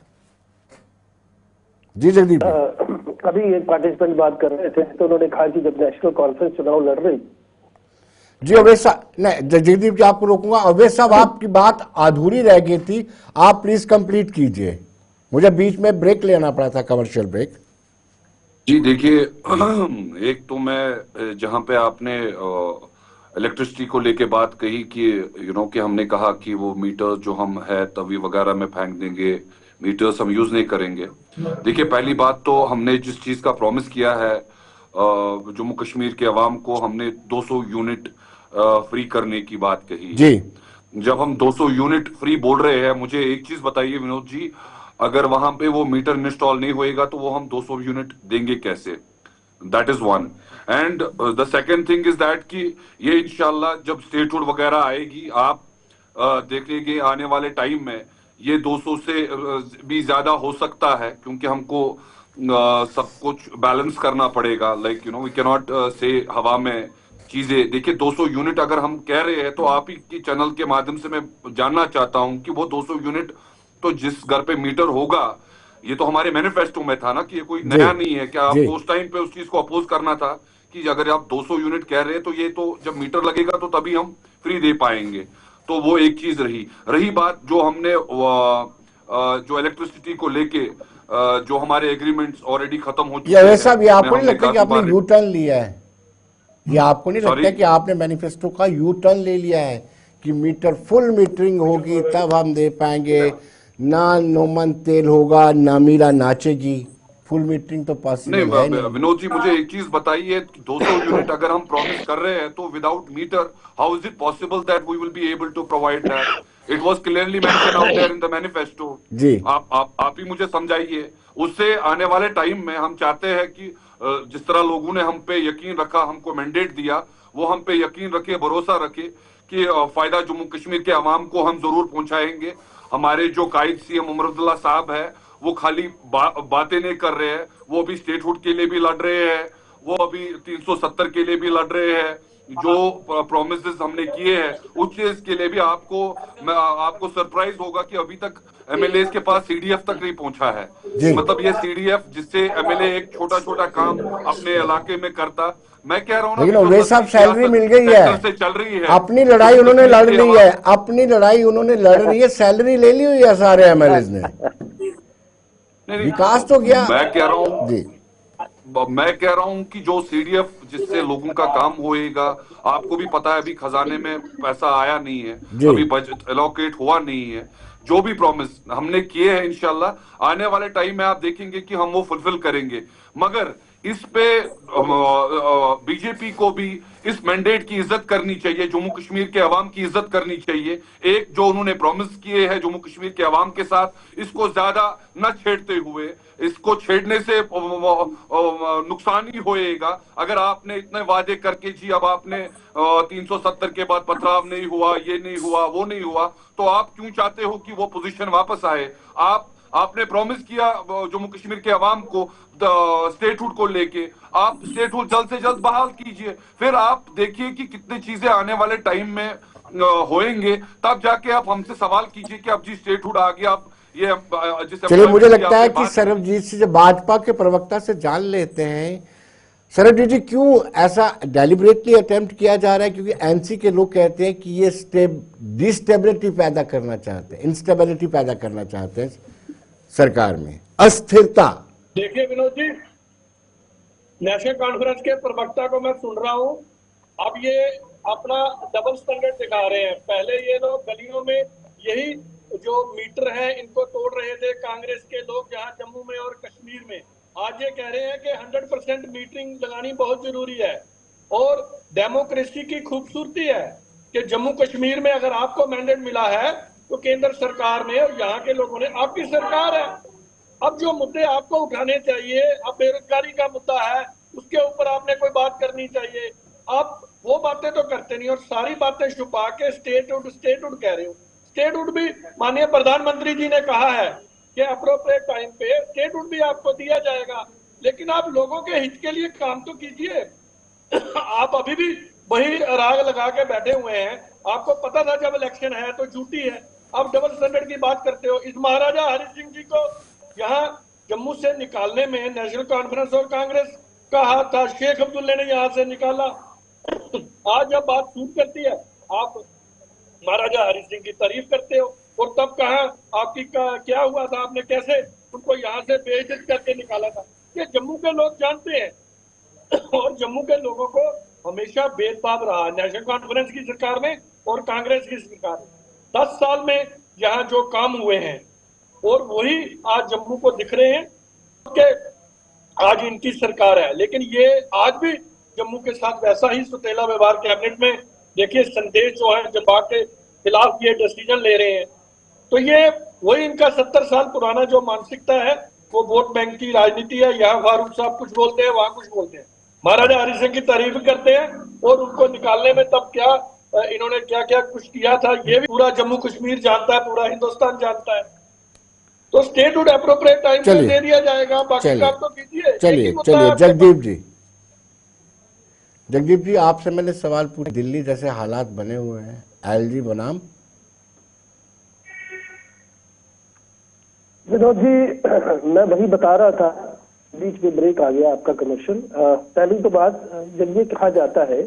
जी जगदीप जी। अभी एक पार्टिसिपेंट बात कर रहे थे तो उन्होंने कहा कि जब नेशनल कॉन्फ्रेंस चुनाव लड़ रही जी अवैध साहब, नहीं जगदीप जी आपको रोकूंगा। अवैध साहब आपकी बात अधूरी रह गई थी, आप प्लीज कंप्लीट कीजिए, मुझे बीच में ब्रेक लेना पड़ा था, कमर्शियल ब्रेक। जी देखिए, एक तो मैं जहां पे आपने इलेक्ट्रिसिटी को लेके बात कही कि कि हमने कहा कि वो मीटर जो हम है तवी वगैरह में फेंक देंगे, मीटर्स हम यूज नहीं करेंगे। देखिए पहली बात तो हमने जिस चीज का प्रॉमिस किया है जम्मू कश्मीर के अवाम को, हमने 200 यूनिट फ्री करने की बात कही जी। है। जब हम 200 यूनिट फ्री बोल रहे हैं, मुझे एक चीज बताइए विनोद जी, अगर वहां पे वो मीटर इंस्टॉल नहीं होएगा तो वो हम 200 यूनिट देंगे कैसे? That is one. And the second thing is that कि ये इंशाल्लाह जब स्टेटहुड वगैरह आएगी, आप देखेंगे आने वाले टाइम में ये 200 से भी ज्यादा हो सकता है, क्योंकि हमको सब कुछ बैलेंस करना पड़ेगा। लाइक वी कैन नॉट से हवा में चीजें। देखिए 200 यूनिट अगर हम कह रहे हैं तो आप ही की चैनल के माध्यम से मैं जानना चाहता हूं कि वो 200 यूनिट तो जिस घर पे मीटर होगा, ये तो हमारे मैनिफेस्टो में था ना, कि ये कोई नया नहीं है। क्या आपको उस टाइम पे उस चीज को अपोज करना था कि अगर आप 200 यूनिट कह रहे हैं तो ये तो जब मीटर लगेगा तो तभी हम फ्री दे पाएंगे? तो वो एक चीज रही बात जो हमने जो इलेक्ट्रिसिटी को लेके जो हमारे एग्रीमेंट्स ऑलरेडी खत्म हो चुके हैं। वैसा भी आपको नहीं लगता कि आपने यू टर्न लिया है? ये आपको नहीं लगता कि आपने मैनिफेस्टो का यू टर्न ले लिया है कि मीटर फुल मीटरिंग होगी तब हम दे पाएंगे, ना नोमन तेल होगा, ना मीरा नाचेगी? फुल मीटरिंग तो पॉसिबल है नहीं। विनोद जी मुझे एक चीज बताइए, 200 यूनिट अगर हम प्रॉमिस कर रहे हैं तो without meter how is it possible that we will be able to provide that? It was clearly mention out there in the manifesto. जी आप ही मुझे समझाइए। उससे आने वाले टाइम में हम चाहते हैं कि जिस तरह लोगों ने हम पे यकीन रखा, हमको मैंडेट दिया, वो हम पे यकीन रखे, भरोसा रखे कि फायदा जम्मू कश्मीर के अवाम को हम जरूर पहुंचाएंगे। हमारे जो कायद सीएम उमर अब्दुल्ला साहब है वो खाली बातें नहीं कर रहे हैं, वो अभी स्टेटहुड के लिए भी लड़ रहे हैं, वो अभी 370 के लिए भी लड़ रहे हैं। जो प्रोमिसेस हमने किए हैं उस चीज के लिए भी आपको सरप्राइज होगा कि अभी तक एमएलए के पास सीडीएफ तक नहीं पहुंचा है। मतलब ये सीडीएफ जिससे एमएलए एक छोटा छोटा काम अपने इलाके में करता। मैं कह रहा हूँ, लेकिन वे सब सैलरी मिल गई है, से चल रही है, अपनी लड़ाई उन्होंने लड़ ली है, अपनी लड़ाई उन्होंने लड़ रही है, सैलरी ले ली हुई है सारे एमएलए ने, विकास तो गया। मैं कह रहा हूं कि जो सीडीएफ जिससे लोगों का काम होएगा, आपको भी पता है अभी खजाने में पैसा आया नहीं है, अभी बजट एलोकेट हुआ नहीं है। जो भी प्रॉमिस हमने किए हैं इंशाल्लाह आने वाले टाइम में आप देखेंगे कि हम वो फुलफिल करेंगे। मगर इस पे बीजेपी को भी इस मैंडेट की इज्जत करनी चाहिए, जम्मू कश्मीर के अवाम की इज्जत करनी चाहिए। एक जो उन्होंने प्रॉमिस किए हैं जम्मू कश्मीर के अवाम के साथ, इसको ज्यादा न छेड़ते हुए, इसको छेड़ने से नुकसान ही होएगा। अगर आपने इतने वादे करके जी अब आपने 370 के बाद पथराव नहीं हुआ, ये नहीं हुआ, वो नहीं हुआ, तो आप क्यों चाहते हो कि वो पोजीशन वापस आए? आपने प्रॉमिस किया जम्मू कश्मीर के अवाम को स्टेटहुड को लेके, आप स्टेटहुड जल्द से जल्द बहाल कीजिए। फिर आप देखिए कि कितनी चीजें आने वाले टाइम में होएंगे, तब जाके आप हमसे सवाल कीजिए कि अब जी स्टेटहुड आ गया, अब ये चलिए मुझे लगता है कि सरबजीत सिंह जब भाजपा के प्रवक्ता से जान लेते हैं, सरबजीत जी क्यों ऐसा डेलिबरेटली अटेम्प्ट किया जा रहा है? क्योंकि एनसी के लोग कहते हैं कि ये डिस्टेबिलिटी पैदा करना चाहते हैं, इंस्टेबिलिटी पैदा करना चाहते हैं सरकार में, अस्थिरता। देखिए विनोद जी, नेशनल कॉन्फ्रेंस के प्रवक्ता को मैं सुन रहा हूं, अब ये अपना डबल स्टैंडर्ड दिखा रहे हैं। पहले ये लोग गलियों में यही जो मीटर है इनको तोड़ रहे थे कांग्रेस के लोग यहाँ जम्मू में और कश्मीर में। आज ये कह रहे हैं कि 100% मीटरिंग लगानी बहुत जरूरी है। और डेमोक्रेसी की खूबसूरती है कि जम्मू कश्मीर में अगर आपको मैंडेट मिला है तो केंद्र सरकार ने और यहाँ के लोगों ने, आपकी सरकार है, अब जो मुद्दे आपको उठाने चाहिए, अब बेरोजगारी का मुद्दा है उसके ऊपर आपने कोई बात करनी चाहिए। आप वो बातें तो करते नहीं और सारी बातें छुपा के स्टेटहुड कह रहे हो। स्टेटहुड भी माननीय प्रधानमंत्री जी ने कहा है कि अप्रोप्रिएट टाइम पे स्टेटहुड भी आपको दिया जाएगा, लेकिन आप लोगों के हित के लिए काम तो कीजिए। आप अभी भी वही राग लगा के बैठे हुए हैं। आपको पता था जब इलेक्शन है तो झूठी है, आप डबल स्टैंडर्ड की बात करते हो। इस महाराजा हरि सिंह जी को यहाँ जम्मू से निकालने में नेशनल कॉन्फ्रेंस और कांग्रेस का हाथ था। शेख अब्दुल्ला ने यहाँ से निकाला, आज जब बात सूट करती है आप महाराजा हरि सिंह की तारीफ करते हो, और तब कहा आपकी क्या हुआ था, आपने कैसे उनको यहाँ से बेइज्जत करके निकाला था। ये जम्मू के लोग जानते हैं और जम्मू के लोगों को हमेशा भेदभाव रहा नेशनल कॉन्फ्रेंस की सरकार में और कांग्रेस की सरकार में। 10 साल में यहाँ जो काम हुए हैं और वही आज जम्मू को दिख रहे हैं कि आज इनकी सरकार है, लेकिन ये आज भी जम्मू के साथ वैसा ही सुतेला व्यवहार कैबिनेट में। देखिए संदेश जो है जब के खिलाफ ये डिसीजन ले रहे हैं, तो ये वही इनका 70 साल पुराना जो मानसिकता है, वो वोट बैंक की राजनीति है। यहाँ फारूक साहब कुछ बोलते हैं, वहां कुछ बोलते हैं, महाराजा हरि सिंह की तारीफ करते हैं और उनको निकालने में तब क्या इन्होंने क्या क्या कुछ किया था ये भी पूरा जम्मू कश्मीर जानता है, पूरा हिंदुस्तान जानता है। तो स्टेट वुड एप्रोप्रिएट टाइम दे दिया जाएगा, बाकी काम तो कीजिए। चलिए जगदीप जी आपसे मैंने सवाल पूछा, दिल्ली जैसे हालात बने हुए हैं, एलजी बनाम विनोद जी, मैं वही बता रहा था, बीच में ब्रेक आ गया आपका कमर्शियल। पहली तो बात, जब ये कहा जाता है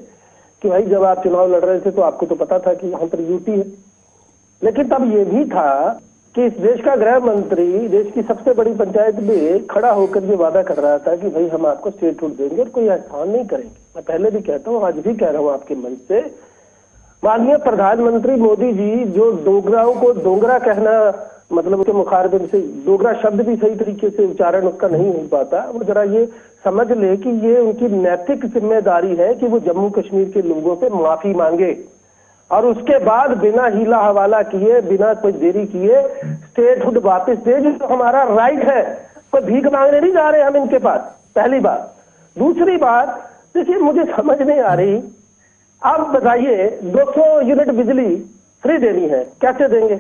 कि भाई जब आप चुनाव लड़ रहे थे तो आपको तो पता था कि यहाँ पर यूटी है, लेकिन तब ये भी था कि इस देश का गृह मंत्री देश की सबसे बड़ी पंचायत में खड़ा होकर ये वादा कर रहा था कि भाई हम आपको स्टेटहुड देंगे और कोई एहसान नहीं करेंगे। मैं पहले भी कहता हूँ, आज भी कह रहा हूँ आपके मंच से, माननीय प्रधानमंत्री मोदी जी जो डोगराओं को डोगरा कहना, मतलब उसके मुखारबिन से डोगरा शब्द भी सही तरीके से उच्चारण उसका नहीं हो पाता, वो जरा ये समझ ले कि ये उनकी नैतिक जिम्मेदारी है कि वो जम्मू कश्मीर के लोगों से माफी मांगे और उसके बाद बिना हीला हवाला किए, बिना कोई देरी किए स्टेटहुड वापस दे, जो हमारा राइट है। कोई भीख मांगने नहीं जा रहे हम इनके पास, पहली बात। दूसरी बात, देखिए मुझे समझ नहीं आ रही, आप बताइए 200 यूनिट बिजली फ्री देनी है, कैसे देंगे?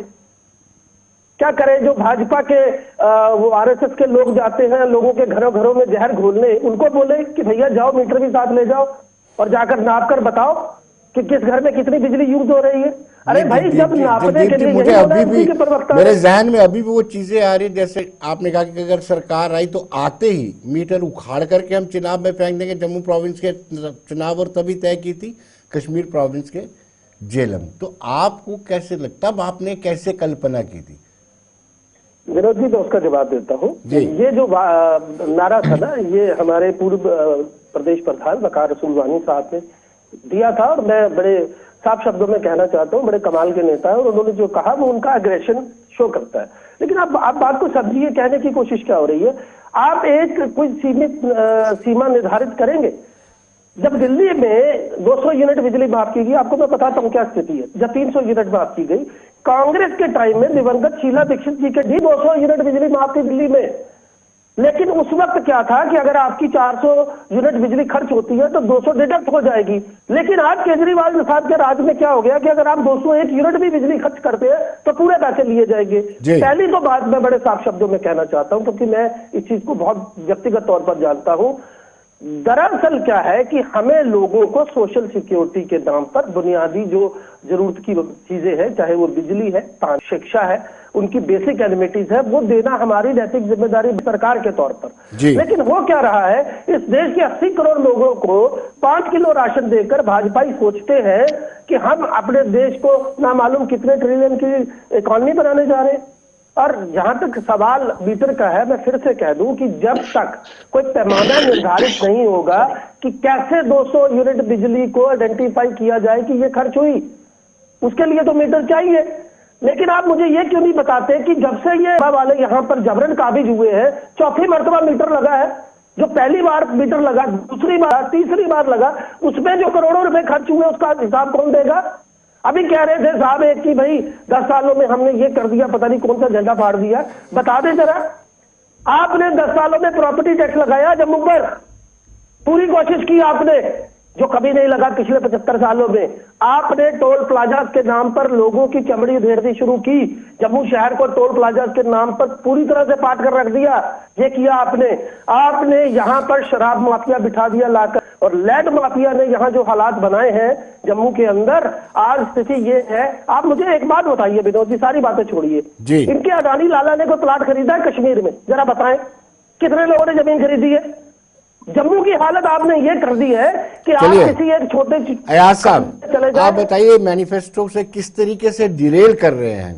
क्या करें? जो भाजपा के वो आरएसएस के लोग जाते हैं लोगों के घरों घरों में जहर घोलने, उनको बोले कि भैया जाओ मीटर भी साथ ले जाओ और जाकर नाप कर बताओ कि किस घर में कितनी बिजली यूज हो रही है। अरे भाई जब नापने के लिए मुझे अभी भी मेरे जहन में अभी भी वो चीजें आ रही, जैसे आपने कहा कि अगर सरकार आई तो आते ही मीटर उखाड़ करके हम चुनाव में फेंक देंगे। जम्मू प्रोविंस के चुनाव और तभी तय की थी कश्मीर प्रोविंस के जेलम। तो आपको कैसे लगता, अब आपने कैसे कल्पना की थी? विनोद जी, मैं उसका जवाब देता हूँ। ये जो नारा था ना, ये हमारे पूर्व प्रदेश प्रधान वकार रसूल वानी साहब ने दिया था और मैं बड़े साफ शब्दों में कहना चाहता हूँ, बड़े कमाल के नेता है और उन्होंने जो कहा वो उनका अग्रेशन शो करता है। लेकिन आप बात को समझिए, कहने की कोशिश क्या हो रही है। आप एक कोई सीमित सीमा निर्धारित करेंगे। जब दिल्ली में 200 यूनिट बिजली माफ की गई, आपको मैं बताता हूँ क्या स्थिति है। जब 300 यूनिट माफ की गई, कांग्रेस के टाइम में दिवंगत शीला दीक्षित जी के भी 200 यूनिट बिजली माफ थी दिल्ली में। लेकिन उस वक्त क्या था कि अगर आपकी 400 यूनिट बिजली खर्च होती है तो 200 डिडक्ट हो जाएगी। लेकिन आज केजरीवाल साहब के राज में क्या हो गया कि अगर आप 201 यूनिट भी बिजली खर्च करते हैं तो पूरे पैसे लिए जाएंगे। पहली तो बात मैं बड़े साफ शब्दों में कहना चाहता हूं, क्योंकि मैं इस चीज को बहुत व्यक्तिगत तौर पर जानता हूं। दरअसल क्या है कि हमें लोगों को सोशल सिक्योरिटी के नाम पर बुनियादी जो जरूरत की चीजें हैं, चाहे वो बिजली है, शिक्षा है, उनकी बेसिक एलिमेंटीज है, वो देना हमारी नैतिक जिम्मेदारी सरकार के तौर पर। लेकिन हो क्या रहा है, इस देश के 80 करोड़ लोगों को 5 किलो राशन देकर भाजपाई सोचते हैं कि हम अपने देश को ना मालूम कितने ट्रिलियन की इकॉनमी बनाने जा रहे हैं। और जहां तक सवाल मीटर का है, मैं फिर से कह दूं कि जब तक कोई पैमाना निर्धारित नहीं होगा कि कैसे 200 यूनिट बिजली को आइडेंटिफाई किया जाए कि ये खर्च हुई, उसके लिए तो मीटर चाहिए। लेकिन आप मुझे ये क्यों नहीं बताते कि जब से ये वाले यहाँ पर जबरन काबिज हुए हैं, चौथी मरतबा मीटर लगा है, जो पहली बार मीटर लगा, दूसरी बार, तीसरी बार लगा, उसमें जो करोड़ों रुपए खर्च हुए उसका हिसाब कौन देगा? अभी कह रहे थे साहब एक कि भाई 10 सालों में हमने ये कर दिया, पता नहीं कौन सा झंडा फाड़ दिया, बता दे जरा। आपने 10 सालों में प्रॉपर्टी टैक्स लगाया जम्मू पर, पूरी कोशिश की आपने, जो कभी नहीं लगा पिछले 75 सालों में। आपने टोल प्लाजा के नाम पर लोगों की चमड़ी उधेड़नी शुरू की। जम्मू शहर को टोल प्लाजा के नाम पर पूरी तरह से पाट कर रख दिया। ये किया आपने यहाँ पर शराब माफिया बिठा दिया लाकर, और लैंड माफिया ने यहाँ जो हालात बनाए हैं जम्मू के अंदर, आज स्थिति ये है। आप मुझे एक बात बताइए विनोद जी, सारी बातें छोड़िए, इनके अडानी लाला ने कोई प्लाट खरीदा है कश्मीर में? जरा बताएं, कितने लोगों ने जमीन खरीदी है? जम्मू की हालत आपने ये कर दी है कि आप चलिए। किसी एक छोटे अयाज साहब, चले जाए। आप बताइए मैनिफेस्टो से किस तरीके से डिरेल कर रहे हैं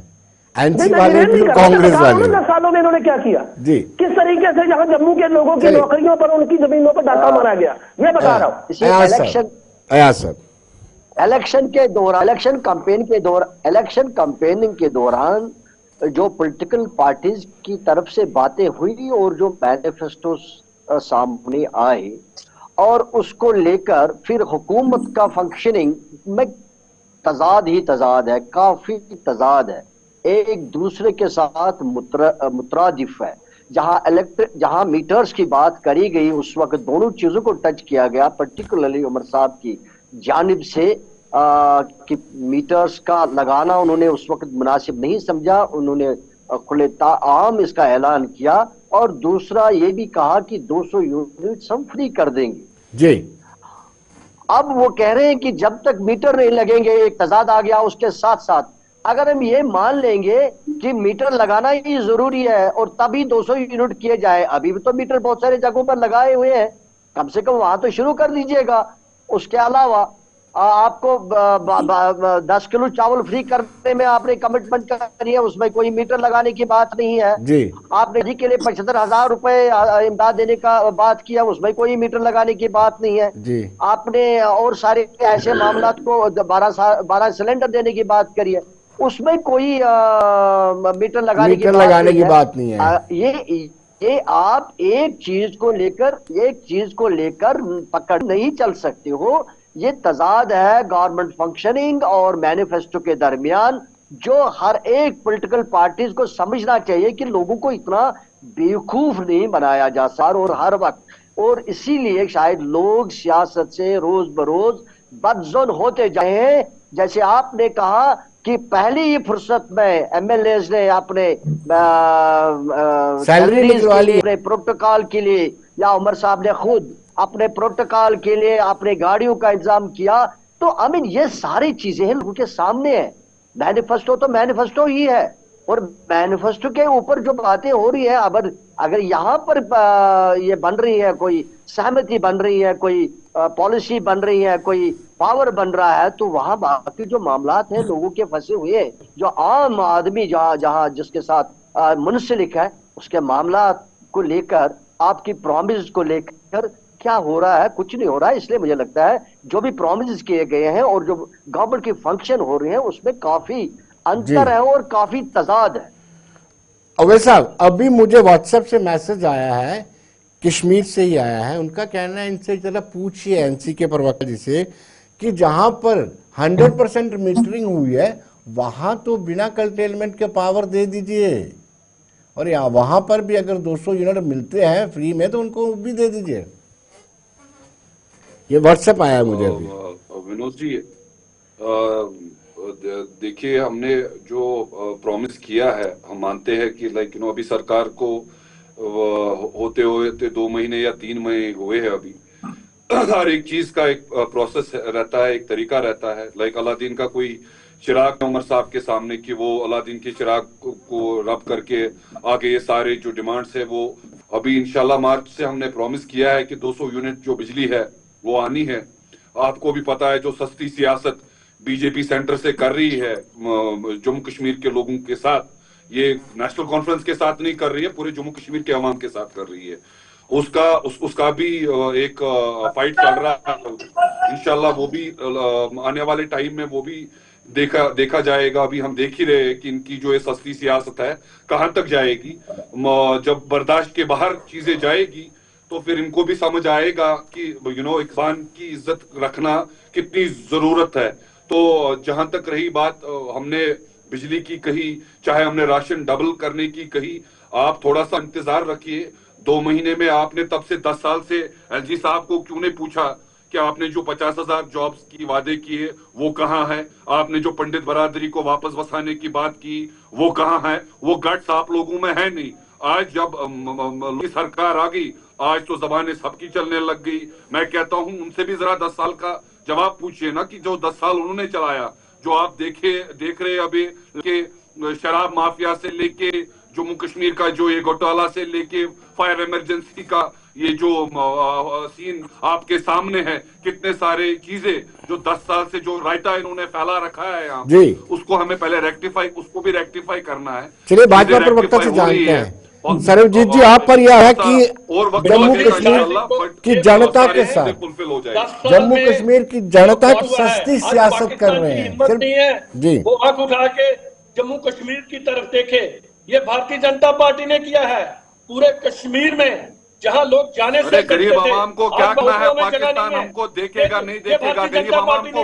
एनसी नहीं, वाले नहीं भी और कर रहा, कांग्रेस बता रहा हूं वाले ना 10 सालों में इन्होंने क्या किया, जी। किस तरीके से जहां जम्मू के लोगों की चलिए। नौकरियों पर, उनकी जमीनों पर डाका मारा गया, मैं बता रहा हूं। इसी अयाज इलेक्शन साहब, अयाज साहब, इलेक्शन के दौरान, इलेक्शन कैंपेनिंग के दौरान जो पॉलिटिकल पार्टीज की तरफ से बातें हुई और जो मैनिफेस्टो सामने आए और उसको लेकर फिर हुकूमत का फंक्शनिंग में तजाद ही तजाद है, काफी तजाद है, एक दूसरे के साथ मुतरादिफ है। जहां मीटर्स की बात करी गई उस वक्त दोनों चीजों को टच किया गया, पर्टिकुलरली उमर साहब की जानिब से कि मीटर्स का लगाना उन्होंने उस वक्त मुनासिब नहीं समझा, उन्होंने खुले आम इसका ऐलान किया और दूसरा ये भी कहा कि 200 यूनिट हम फ्री कर देंगे जी। अब वो कह रहे हैं कि जब तक मीटर नहीं लगेंगे, एक तजाद आ गया। उसके साथ साथ अगर हम ये मान लेंगे कि मीटर लगाना ही जरूरी है और तभी 200 यूनिट किए जाए, अभी भी तो मीटर बहुत सारे जगहों पर लगाए हुए हैं, कम से कम वहां तो शुरू कर दीजिएगा। उसके अलावा आपको 10 किलो चावल फ्री करने में आपने कमिटमेंट करी है, उसमें कोई मीटर लगाने की बात नहीं है जी। आपने जी के लिए 75,000 रुपए इमदाद देने का बात किया, उसमें कोई मीटर लगाने की बात नहीं है जी। आपने और सारे ऐसे मामला को 12 सिलेंडर देने की बात करी है, उसमें कोई मीटर लगाने की बात नहीं है। ये आप एक चीज को लेकर पकड़ नहीं चल सकते हो। ये तजाद है गवर्नमेंट फंक्शनिंग और मैनिफेस्टो के दरमियान, जो हर एक पॉलिटिकल पार्टीज को समझना चाहिए कि लोगों को इतना बेवकूफ नहीं बनाया जा सकता और हर वक्त, और इसीलिए शायद लोग सियासत से रोज बरोज बदजुन होते जाए हैं। जैसे आपने कहा कि पहली ही फुर्सत में एमएलए ने अपने सैलरी निकलवा ली, अपने प्रोटोकॉल के लिए, या उमर साहब ने खुद अपने प्रोटोकॉल के लिए अपने गाड़ियों का इंतजाम किया। तो अमीन ये सारी चीजें लोगों के सामने है। मैनिफेस्टो तो मैनिफेस्टो ही है और मैनिफेस्टो के ऊपर जो बातें हो रही है, अगर यहाँ पर ये बन रही है, कोई सहमति बन रही है, कोई पॉलिसी बन रही है, कोई पावर बन रहा है, तो वहां बाकी जो मामलात हैं लोगों के फंसे हुए, जो आम आदमी जहां जिसके साथ मुंसलिक है, उसके मामला को लेकर, आपकी प्रॉमिस को लेकर क्या हो रहा है? कुछ नहीं हो रहा है। इसलिए मुझे लगता है जो भी प्रॉमिस किए गए हैं और जो गवर्नमेंट की फंक्शन हो रहे हैं उसमें काफी अंतर है और काफी तजाद है। अवैध साहब, अभी मुझे व्हाट्सएप से मैसेज आया है, कश्मीर से ही आया है, उनका कहना है इनसे जरा पूछिए एनसी के प्रवक्ता जी से कि जहां पर 100% मीटरिंग हुई है वहां तो बिना कर्टेलमेंट के पावर दे दीजिए, और यहाँ वहां पर भी अगर 200 यूनिट मिलते हैं फ्री में तो उनको भी दे दीजिए। ये व्हाट्सएप आया है मुझे अभी। विनोद जी, देखिए हमने जो प्रॉमिस किया है, हम मानते हैं कि अभी सरकार को होते हुए 2 महीने या 3 महीने हुए हैं अभी। हर एक चीज का एक प्रोसेस रहता है, एक तरीका रहता है। अलादीन का कोई चिराग उमर साहब के सामने कि वो अलादीन के चिराग को रब करके आगे ये सारे जो डिमांड्स है वो अभी इंशाल्लाह मार्च से हमने प्रॉमिस किया है कि 200 यूनिट जो बिजली है वो आनी है। आपको भी पता है जो सस्ती सियासत बीजेपी सेंटर से कर रही है जम्मू कश्मीर के लोगों के साथ, ये नेशनल कॉन्फ्रेंस के साथ नहीं कर रही है, पूरे जम्मू कश्मीर के अवाम के साथ कर रही है। उसका भी एक फाइट चल रहा है। इंशाल्लाह वो भी आने वाले टाइम में वो भी देखा जाएगा। अभी हम देख ही रहे हैं कि इनकी जो ये सस्ती सियासत है कहां तक जाएगी। जब बर्दाश्त के बाहर चीजें जाएगी तो फिर इनको भी समझ आएगा कि इंसान की इज्जत रखना कितनी जरूरत है। तो जहां तक रही बात हमने बिजली की कही, चाहे हमने राशन डबल करने की कही, आप थोड़ा सा इंतजार रखिए। 2 महीने में आपने तब से 10 साल से एलजी साहब को क्यों नहीं पूछा कि आपने जो 50,000 जॉब्स की वादे किए वो कहां है? आपने जो पंडित बरादरी को वापस बसाने की बात की वो कहां है? वो गट्स आप लोगों में है नहीं। आज जब सरकार आ गई, आज तो जबानें सबकी चलने लग गई। मैं कहता हूं उनसे भी जरा 10 साल का जवाब पूछिए ना कि जो 10 साल उन्होंने चलाया, जो आप देख रहे अभी के शराब माफिया से लेके जम्मू कश्मीर का जो ये घोटाला से लेके फायर इमरजेंसी का ये जो सीन आपके सामने है, कितने सारे चीजें जो 10 साल से जो रायता इन्होंने फैला रखा है यहाँ जी, उसको हमें पहले उसको भी रेक्टिफाई करना है। चलिए भाजपा प्रवक्ता से जानते हैं। सरबजीत जी, आप पर यह है कि जम्मू कश्मीर की जनता के साथ, जम्मू कश्मीर की जनता की सस्ती सियासत कर रहे हैं हिम्मत नहीं है जी, वो आंख उठा के जम्मू कश्मीर की तरफ देखे। ये भारतीय जनता पार्टी ने किया है पूरे कश्मीर में, जहां लोग जाने से गरीब आवाम को क्या करना है, पाकिस्तान हमको देखेगा नहीं देखेगा, गरीब आवाम को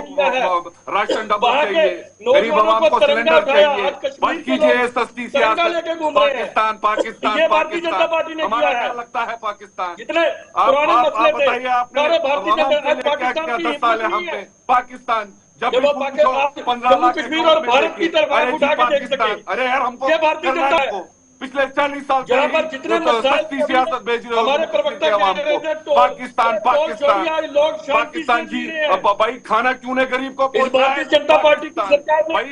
राशन डब्बा चाहिए, गरीब आवाम को सिलेंडर चाहिए, बंद कीजिए सस्ती सियासत। पाकिस्तान पाकिस्तान पाकिस्तान हमारा क्या लगता है पाकिस्तान? जितने आप बताइए, आपने क्या किया 10 साल है हम पे? पाकिस्तान जब भी पूछो 15 लाख कश्मीर और भारत की तरफ आंख उठा के देख सके। अरे यार हमको भारतीय जनता है पिछले 40 साल जहाँ पर जितने सस्ती सियासत भेज रहे हो हमारे प्रवक्ता आवाम को। पाकिस्तान पाकिस्तान लोग पाकिस्तान जी, भाई खाना क्यों नहीं गरीब को पहुंच रहा है? भारतीय जनता पार्टी की सरकार ने भाई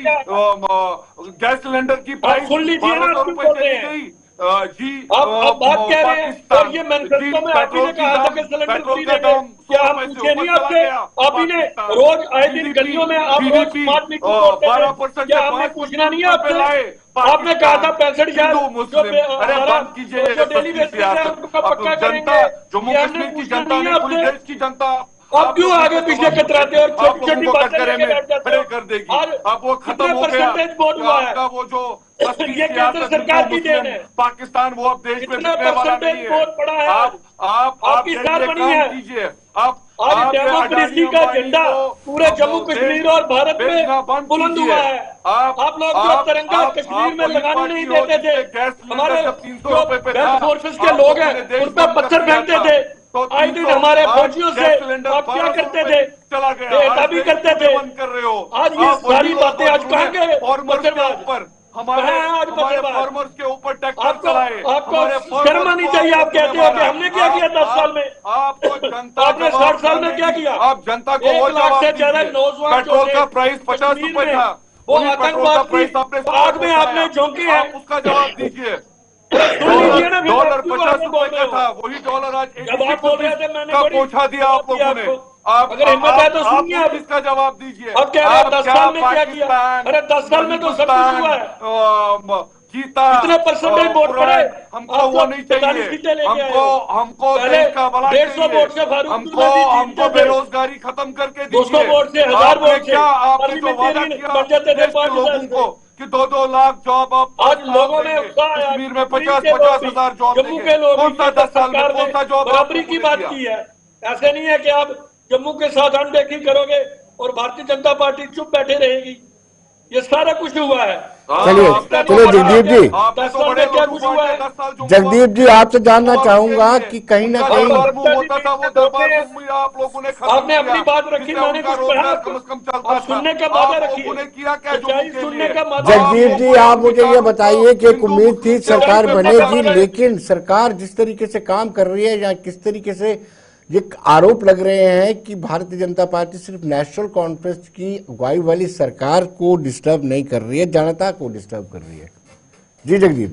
गैस सिलेंडर की प्राइस सुन लीजिए ना, 1200 रुपए चली गई जी। आप बात कह रहे हैं और ये मैनिफेस्टो में आप ही ने कहा था कि सिलेंडर फ्री देंगे। क्या हम पूछे नहीं आपसे? आप ही ने रोज आए दिन गलियों में आप रोज स्मार्ट मीटिंग करते हैं, क्या हमने पूछना नहीं है आपसे? आपने कहा था 65,000 अरे बंद कीजिए जो डेली बेसिस है उनका पक्का करेंगे। जम्मू कश्मीर की जनता नहीं, पूरी देश की जनता आप क्यों आगे पीछे कतराते और छोटी छोटी बातें खड़े कर देगी। अब वो खत्म हो गया आपका वो जो ये केंद्र सरकार की देन है। पाकिस्तान वो अब देश में बिकने वाला नहीं है। आप सरकार बनी है, कीजिए। आज डेमोक्रेसी का झंडा पूरे जम्मू कश्मीर और भारत में बुलंद हुआ है। आप लोग जो तिरंगा कश्मीर में लगाने नहीं देते थे, हमारे जो बेस्ट फोर्सेस के लोग हैं उन पर पत्थर फेंकते थे, आए दिन हमारे फौजियों से आप क्या करते थे? बेहताबी करते थे। आज ये सारी बातें आज कहाँ गए? ऊपर हमारे फार्मर्स के ऊपर टैक्स चलाए। आपको शर्म आनी चाहिए। आप कहते हो कि हमने क्या किया 10 साल में? आपको जनता आपने 60 साल में क्या किया? आप जनता को 1 लाख से ज्यादा नौजवान पेट्रोल का प्राइस 50 रुपए था, वो आतंकवाद की आग में आपने झोंकी है, उसका जवाब दीजिए। डॉलर 50 रुपए का था, वही डॉलर आज जब आप बोल रहे थे मैंने पहुंचा दिया आप लोगों ने। अगर हिम्मत है तो सुनिए आप इसका जवाब दीजिए। अब क्या 10 साल में क्या किया? अरे 10 साल में तो सब कुछ हुआ है। जीता कितने परसेंटेज वोट पड़े? हमको वो नहीं चाहिए। हमको देश का भला 150 वोट से हमको बेरोजगारी खत्म करके 200 वोट से 1000 वोट से आपने जो वादा किया लोगों को कि 2-2 लाख जॉब आज लोगों ने कश्मीर में 50,000 जॉब जम्मू के लोग कौन सा 10 साल में कौन सा जॉब बराबरी की बात की है। ऐसे नहीं है कि आप जम्मू के साथ अनदेखी करोगे और भारतीय जनता पार्टी चुप बैठे रहेगी। ये सारा कुछ हुआ है। चलिए जगदीप जी, क्या कुछ हुआ है? जगदीप जी आपसे जानना चाहूंगा कि कहीं ना कहीं आपने अपनी बात रखी, मैंने कुछ कहा, सुनने का वादा रखी, सुनने का वादा। जगदीप जी आप मुझे ये बताइए कि एक उम्मीद थी सरकार बनेगी, लेकिन सरकार जिस तरीके से काम कर रही है या किस तरीके से ये आरोप लग रहे हैं कि भारतीय जनता पार्टी सिर्फ नेशनल कॉन्फ्रेंस की अगुवाई वाली सरकार को डिस्टर्ब नहीं कर रही है, जनता को डिस्टर्ब कर रही है। जी जगदीप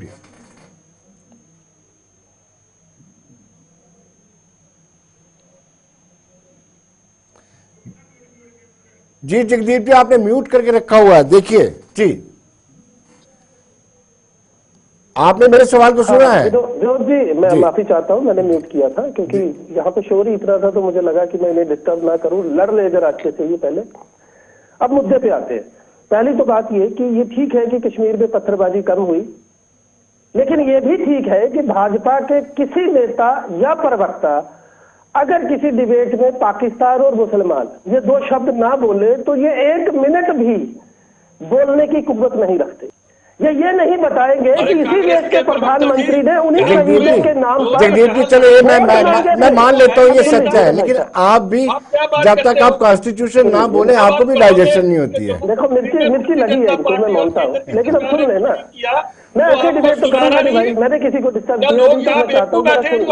जी, जगदीप जी आपने म्यूट करके रखा हुआ है, देखिए जी, आपने मेरे सवाल को सुना है? विनोद जी, मैं माफी चाहता हूं, मैंने म्यूट किया था क्योंकि यहाँ पे शोर ही इतना था तो मुझे लगा कि मैं इन्हें डिस्टर्ब ना करूं। लड़ ले जरा अच्छे से ये पहले। अब मुद्दे पे आते हैं। पहली तो बात ये कि ये ठीक है कि कश्मीर में पत्थरबाजी कम हुई, लेकिन ये भी ठीक है कि भाजपा के किसी नेता या प्रवक्ता अगर किसी डिबेट में पाकिस्तान और मुसलमान ये 2 शब्द ना बोले तो ये 1 मिनट भी बोलने की कुव्वत नहीं रखते। ये नहीं बताएंगे कि इसी देश के प्रधानमंत्री ने उन्हीं कबीले के नाम पर। जगदीप जी चलो ये मैं मान लेता हूँ ये सच्चा है, लेकिन आप भी जब तक आप कॉन्स्टिट्यूशन ना बोले आपको भी डाइजेशन नहीं होती है। देखो मिर्ची लगी है इनको, मैं मानता हूँ, लेकिन अब सुन लेना, मैं ऐसे डिबेट तो करूंगा नहीं भाई, मैंने किसी को डिस्टर्ब किया नहीं, मैं चाहता हूँ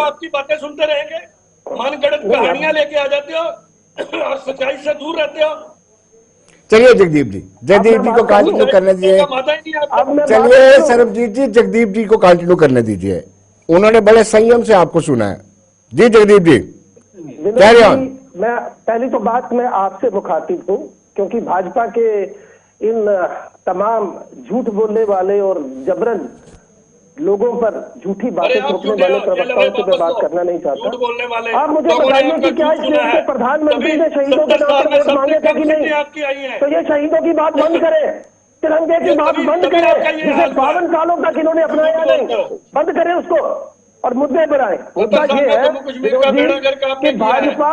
आपकी बातें सुनते रहेंगे, मनगढ़ंत कहानियां लेके आ जाते हो और सच्चाई से दूर रहते हो। चलिए जगदीप जी को कंटिन्यू करने दीजिए। चलिए सरबजीत जी, जगदीप जी को कंटिन्यू करने दीजिए, उन्होंने बड़े संयम से आपको सुना है। जी जगदीप जी, विनोद Carry on. जी, मैं पहली तो बात मैं आपसे मुखातिब हूँ, क्योंकि भाजपा के इन तमाम झूठ बोलने वाले और जबरन लोगों पर झूठी बातें थोपने वाले प्रवक्ताओं से मैं बात करना नहीं चाहता। आप मुझे बताइए कि क्या इस देश के प्रधानमंत्री ने शहीदों के नाम पर वोट मांगे थे कि नहीं? तो ये शहीदों की बात बंद करे, तिरंगे की बात बंद करे, जिसे 52 सालों तक इन्होंने अपनाया नहीं, बंद करे उसको और मुद्दे पर आए। मुद्दा ये है कि भाजपा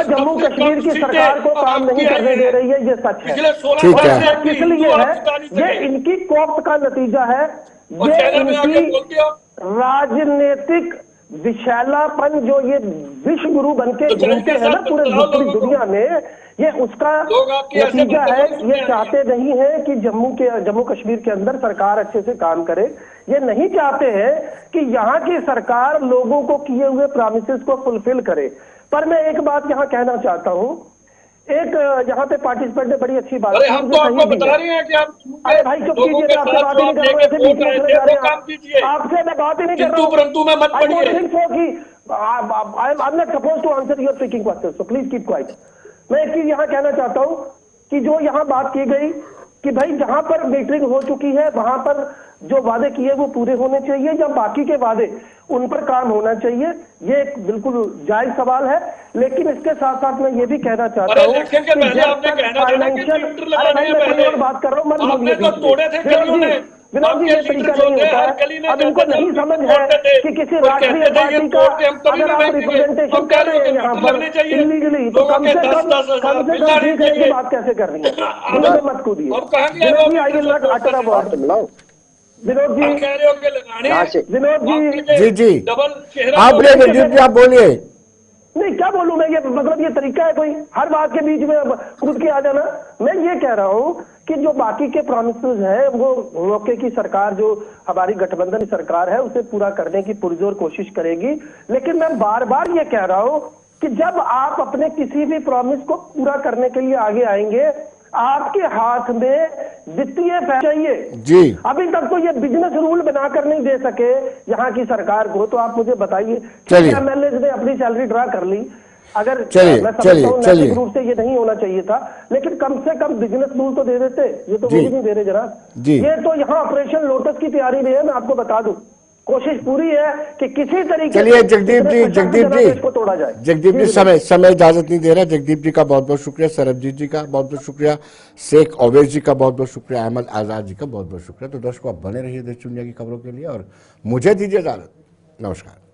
जम्मू कश्मीर की सरकार को काम नहीं करने दे रही है, ये सच है। ठीक है। किस लिए है? ये इनकी कोफ्त का नतीजा है, ये इनकी राजनीतिक विशैलापन जो ये विश्व गुरु बनके घूमते हैं ना पूरी दुनिया में, ये उसका नतीजा है। ये चाहते नहीं है कि जम्मू कश्मीर के अंदर सरकार अच्छे से काम करे। ये नहीं चाहते हैं कि यहाँ की सरकार लोगों को किए हुए प्रॉमिसेस को फुलफिल करे। पर मैं एक बात यहाँ कहना चाहता हूँ, एक यहाँ पे पार्टिसिपेंट ने बड़ी अच्छी बात की, हम तो आपको बता रहे हैं कि आप अरे भाई चुप कीजिए, मैं आपसे बात ही नहीं कर रहा हूँ, आपसे मैं बात ही नहीं कर रहा हूँ। परंतु में मत I don't think so कि I'm not supposed to answer your speaking questions, so please keep quiet। मैं एक चीज यहाँ कहना चाहता हूँ कि जो यहाँ बात की गई कि भाई जहां पर मीटिंग हो चुकी है वहां पर जो वादे किए वो पूरे होने चाहिए या बाकी के वादे उन पर काम होना चाहिए, ये एक बिल्कुल जायज सवाल है। लेकिन इसके साथ साथ मैं ये भी कहना चाहता हूँ कि जब तक फाइनेंशियल, मैं बात कर रहा हूँ, विनोद जी ये तरीका नहीं होता है। अब इनको नहीं समझ है कि किसी राष्ट्रीय पार्टी का अगर आप रिप्रेजेंटेशन कर रहे हैं यहाँ पर इलीगली, तो कम से कम ठीक है कि बात कैसे कर रही है। विनोद मत कूदिए, Vinod ji I will not utter a word. Vinod ji ji आपने जगदीप जी आप बोलिए। नहीं क्या बोलूं मैं, ये मतलब ये तरीका है कोई हर बात के बीच में कूद के आ जाना। मैं ये कह रहा हूं कि जो बाकी के प्रॉमिसेस हैं वो मौके की सरकार जो हमारी गठबंधन सरकार है उसे पूरा करने की पुरजोर कोशिश करेगी। लेकिन मैं बार बार ये कह रहा हूं कि जब आप अपने किसी भी प्रॉमिस को पूरा करने के लिए आगे आएंगे, आपके हाथ में वित्तीय चाहिए जी। अभी तक तो ये बिजनेस रूल बनाकर नहीं दे सके यहाँ की सरकार को, तो आप मुझे बताइए। चलिए एमएलए ने अपनी सैलरी ड्रा कर ली, अगर चलिए मैं समझता हूं नैतिक रूप से ये नहीं होना चाहिए था, लेकिन कम से कम बिजनेस रूल तो दे देते। ये तो वो भी नहीं दे रहे जनाब। ये तो यहाँ ऑपरेशन लोटस की तैयारी में है। मैं आपको बता दूं कोशिश पूरी है कि किसी तरीके चलिए जगदीप जी इसको तोड़ा जाए। जगदीप जी समय इजाजत नहीं दे रहा। जगदीप जी का बहुत बहुत शुक्रिया, सरबजीत जी का बहुत बहुत शुक्रिया, शेख ओवैस जी का बहुत बहुत शुक्रिया, अहमद आजाद जी का बहुत बहुत शुक्रिया। तो दर्शकों आप बने रहिए देश दुनिया की खबरों के लिए और मुझे दीजिए इजाजत। नमस्कार।